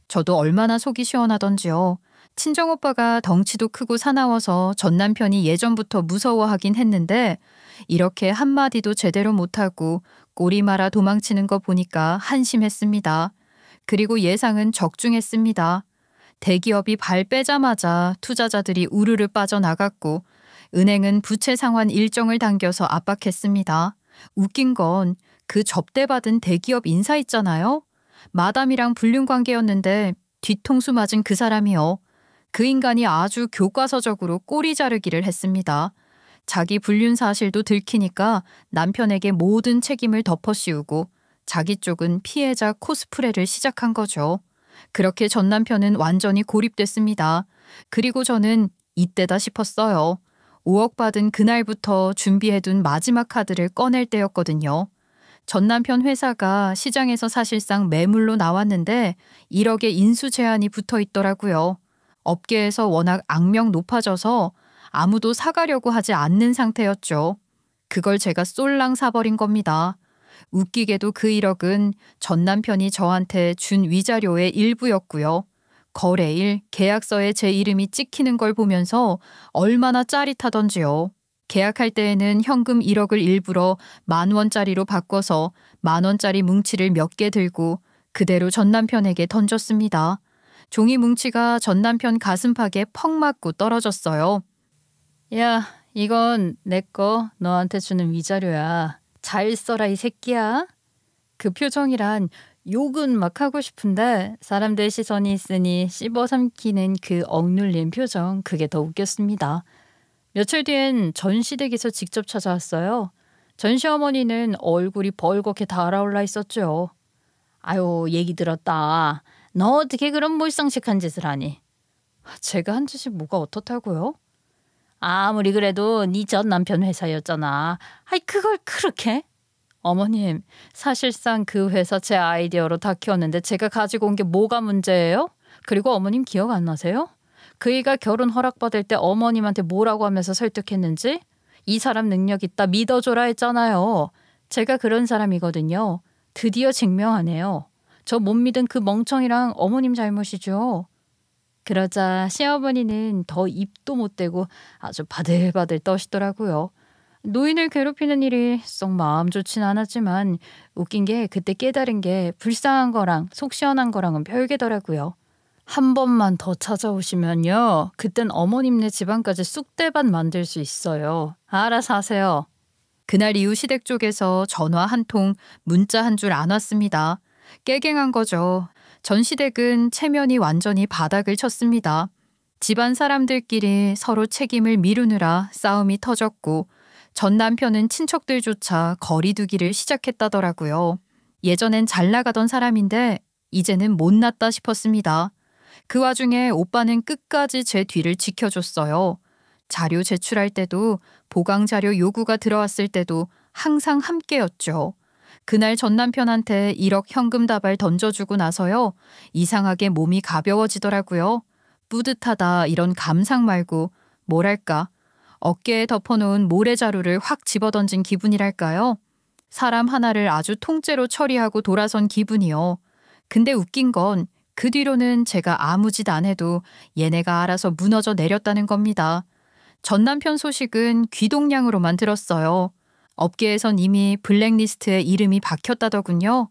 저도 얼마나 속이 시원하던지요. 친정오빠가 덩치도 크고 사나워서 전 남편이 예전부터 무서워하긴 했는데 이렇게 한마디도 제대로 못하고 꼬리 말아 도망치는 거 보니까 한심했습니다. 그리고 예상은 적중했습니다. 대기업이 발 빼자마자 투자자들이 우르르 빠져나갔고 은행은 부채 상환 일정을 당겨서 압박했습니다. 웃긴 건 그 접대받은 대기업 인사 있잖아요. 마담이랑 불륜 관계였는데 뒤통수 맞은 그 사람이요. 그 인간이 아주 교과서적으로 꼬리 자르기를 했습니다. 자기 불륜 사실도 들키니까 남편에게 모든 책임을 덮어씌우고 자기 쪽은 피해자 코스프레를 시작한 거죠. 그렇게 전 남편은 완전히 고립됐습니다. 그리고 저는 이때다 싶었어요. 5억 받은 그날부터 준비해둔 마지막 카드를 꺼낼 때였거든요. 전 남편 회사가 시장에서 사실상 매물로 나왔는데 1억의 인수 제한이 붙어 있더라고요. 업계에서 워낙 악명 높아져서 아무도 사가려고 하지 않는 상태였죠. 그걸 제가 쏠랑 사버린 겁니다. 웃기게도 그 1억은 전 남편이 저한테 준 위자료의 일부였고요. 거래일, 계약서에 제 이름이 찍히는 걸 보면서 얼마나 짜릿하던지요. 계약할 때에는 현금 1억을 일부러 10,000원짜리로 바꿔서 10,000원짜리 뭉치를 몇 개 들고 그대로 전 남편에게 던졌습니다. 종이 뭉치가 전 남편 가슴팍에 퍽 맞고 떨어졌어요. 야, 이건 내 거 너한테 주는 위자료야. 잘 써라 이 새끼야. 그 표정이란 욕은 막 하고 싶은데 사람들 시선이 있으니 씹어삼키는 그 억눌린 표정, 그게 더 웃겼습니다. 며칠 뒤엔 전시댁에서 직접 찾아왔어요. 전시어머니는 얼굴이 벌겋게 달아올라 있었죠. 아유, 얘기 들었다. 너 어떻게 그런 몰상식한 짓을 하니? 제가 한 짓이 뭐가 어떻다고요? 아무리 그래도 네 전 남편 회사였잖아. 아이, 그걸 그렇게? 어머님, 사실상 그 회사 제 아이디어로 다 키웠는데 제가 가지고 온 게 뭐가 문제예요? 그리고 어머님 기억 안 나세요? 그이가 결혼 허락받을 때 어머님한테 뭐라고 하면서 설득했는지? 이 사람 능력 있다, 믿어줘라 했잖아요. 제가 그런 사람이거든요. 드디어 증명하네요. 저 못 믿은 그 멍청이랑 어머님 잘못이죠. 그러자 시어머니는 더 입도 못 대고 아주 바들바들 떠시더라고요. 노인을 괴롭히는 일이 썩 마음 좋진 않았지만 웃긴 게 그때 깨달은 게 불쌍한 거랑 속 시원한 거랑은 별개더라고요. 한 번만 더 찾아오시면요. 그땐 어머님네 집안까지 쑥대밭 만들 수 있어요. 알아서 하세요. 그날 이후 시댁 쪽에서 전화 한 통, 문자 한 줄 안 왔습니다. 깨갱한 거죠. 전 시댁은 체면이 완전히 바닥을 쳤습니다. 집안 사람들끼리 서로 책임을 미루느라 싸움이 터졌고 전 남편은 친척들조차 거리 두기를 시작했다더라고요. 예전엔 잘 나가던 사람인데 이제는 못났다 싶었습니다. 그 와중에 오빠는 끝까지 제 뒤를 지켜줬어요. 자료 제출할 때도 보강 자료 요구가 들어왔을 때도 항상 함께였죠. 그날 전 남편한테 1억 현금 다발 던져주고 나서요. 이상하게 몸이 가벼워지더라고요. 뿌듯하다 이런 감상 말고 뭐랄까 어깨에 덮어놓은 모래자루를 확 집어던진 기분이랄까요. 사람 하나를 아주 통째로 처리하고 돌아선 기분이요. 근데 웃긴 건 그 뒤로는 제가 아무 짓 안 해도 얘네가 알아서 무너져 내렸다는 겁니다. 전 남편 소식은 귀동냥으로만 들었어요. 업계에선 이미 블랙리스트에 이름이 박혔다더군요.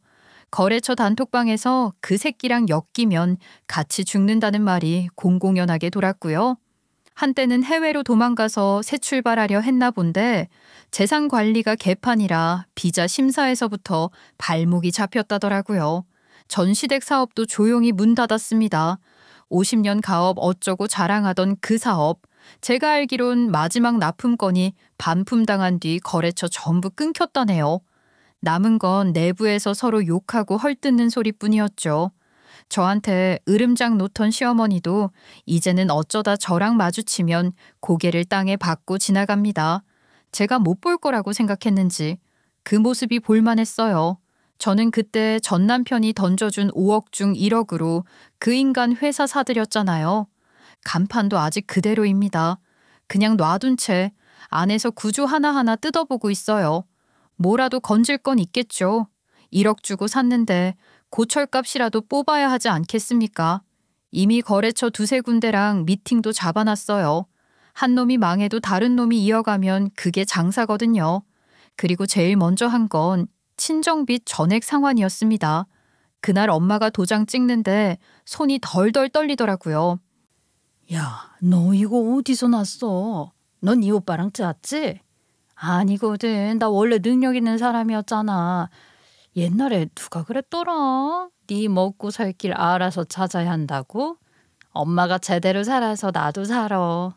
거래처 단톡방에서 그 새끼랑 엮이면 같이 죽는다는 말이 공공연하게 돌았고요. 한때는 해외로 도망가서 새 출발하려 했나 본데 재산 관리가 개판이라 비자 심사에서부터 발목이 잡혔다더라고요. 전시댁 사업도 조용히 문 닫았습니다. 50년 가업 어쩌고 자랑하던 그 사업, 제가 알기론 마지막 납품건이 반품당한 뒤 거래처 전부 끊겼다네요. 남은 건 내부에서 서로 욕하고 헐뜯는 소리뿐이었죠. 저한테 으름장 놓던 시어머니도 이제는 어쩌다 저랑 마주치면 고개를 땅에 박고 지나갑니다. 제가 못 볼 거라고 생각했는지 그 모습이 볼만했어요. 저는 그때 전 남편이 던져준 5억 중 1억으로 그 인간 회사 사들였잖아요. 간판도 아직 그대로입니다. 그냥 놔둔 채 안에서 구조 하나하나 뜯어보고 있어요. 뭐라도 건질 건 있겠죠. 1억 주고 샀는데 고철값이라도 뽑아야 하지 않겠습니까? 이미 거래처 두세 군데랑 미팅도 잡아놨어요. 한 놈이 망해도 다른 놈이 이어가면 그게 장사거든요. 그리고 제일 먼저 한 건 친정빚 전액 상환이었습니다. 그날 엄마가 도장 찍는데 손이 덜덜 떨리더라고요. 야, 너 이거 어디서 났어? 넌 이 오빠랑 짰지? 아니거든. 나 원래 능력 있는 사람이었잖아. 옛날에 누가 그랬더라? 네 먹고 살 길 알아서 찾아야 한다고? 엄마가 제대로 살아서 나도 살아.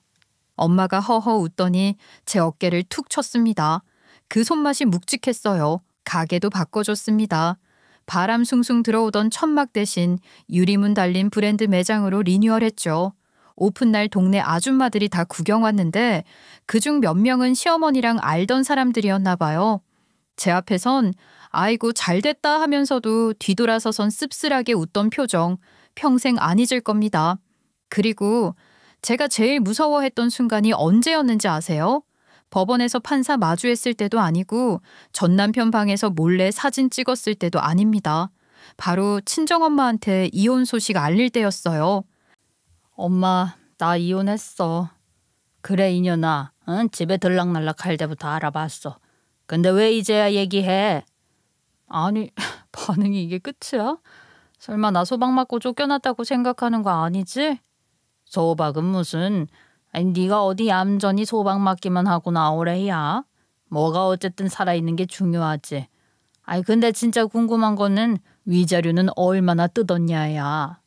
엄마가 허허 웃더니 제 어깨를 툭 쳤습니다. 그 손맛이 묵직했어요. 가게도 바꿔줬습니다. 바람 숭숭 들어오던 천막 대신 유리문 달린 브랜드 매장으로 리뉴얼했죠. 오픈날 동네 아줌마들이 다 구경 왔는데 그중 몇 명은 시어머니랑 알던 사람들이었나 봐요. 제 앞에선 아이고 잘됐다 하면서도 뒤돌아서선 씁쓸하게 웃던 표정 평생 안 잊을 겁니다. 그리고 제가 제일 무서워했던 순간이 언제였는지 아세요? 법원에서 판사 마주했을 때도 아니고 전 남편 방에서 몰래 사진 찍었을 때도 아닙니다. 바로 친정엄마한테 이혼 소식 알릴 때였어요. 엄마, 나 이혼했어. 그래 이년아, 응? 집에 들락날락 할 때부터 알아봤어. 근데 왜 이제야 얘기해? 아니, 반응이 이게 끝이야? 설마 나 소박 맞고 쫓겨났다고 생각하는 거 아니지? 소박은 무슨, 아니 네가 어디 얌전히 소박 맞기만 하고 나오래야? 뭐가 어쨌든 살아있는 게 중요하지. 아니 근데 진짜 궁금한 거는 위자료는 얼마나 뜯었냐야.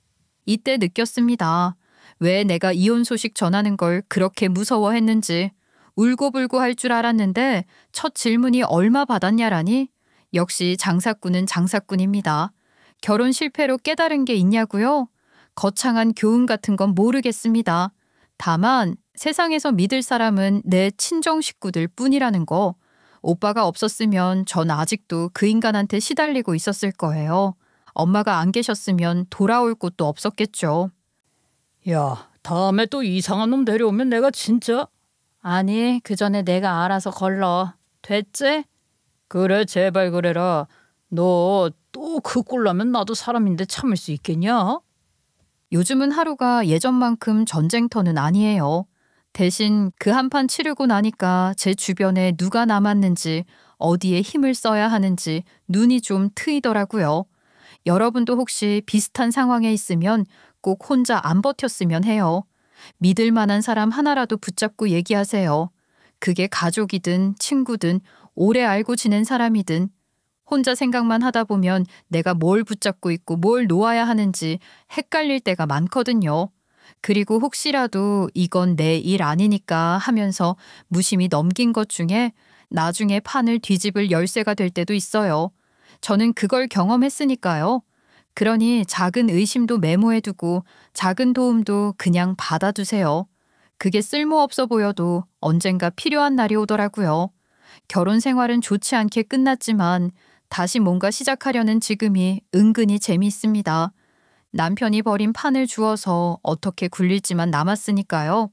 이때 느꼈습니다. 왜 내가 이혼 소식 전하는 걸 그렇게 무서워했는지. 울고불고 할 줄 알았는데 첫 질문이 얼마 받았냐라니? 역시 장사꾼은 장사꾼입니다. 결혼 실패로 깨달은 게 있냐고요? 거창한 교훈 같은 건 모르겠습니다. 다만 세상에서 믿을 사람은 내 친정 식구들 뿐이라는 거. 오빠가 없었으면 전 아직도 그 인간한테 시달리고 있었을 거예요. 엄마가 안 계셨으면 돌아올 곳도 없었겠죠. 야, 다음에 또 이상한 놈 데려오면 내가 진짜... 아니, 그 전에 내가 알아서 걸러. 됐지? 그래, 제발 그래라. 너 또 그 꼴나면 나도 사람인데 참을 수 있겠냐? 요즘은 하루가 예전만큼 전쟁터는 아니에요. 대신 그 한판 치르고 나니까 제 주변에 누가 남았는지 어디에 힘을 써야 하는지 눈이 좀 트이더라고요. 여러분도 혹시 비슷한 상황에 있으면 꼭 혼자 안 버텼으면 해요. 믿을 만한 사람 하나라도 붙잡고 얘기하세요. 그게 가족이든 친구든 오래 알고 지낸 사람이든 혼자 생각만 하다 보면 내가 뭘 붙잡고 있고 뭘 놓아야 하는지 헷갈릴 때가 많거든요. 그리고 혹시라도 이건 내 일 아니니까 하면서 무심히 넘긴 것 중에 나중에 판을 뒤집을 열쇠가 될 때도 있어요. 저는 그걸 경험했으니까요. 그러니 작은 의심도 메모해두고 작은 도움도 그냥 받아두세요. 그게 쓸모없어 보여도 언젠가 필요한 날이 오더라고요. 결혼 생활은 좋지 않게 끝났지만 다시 뭔가 시작하려는 지금이 은근히 재미있습니다. 남편이 버린 판을 주워서 어떻게 굴릴지만 남았으니까요.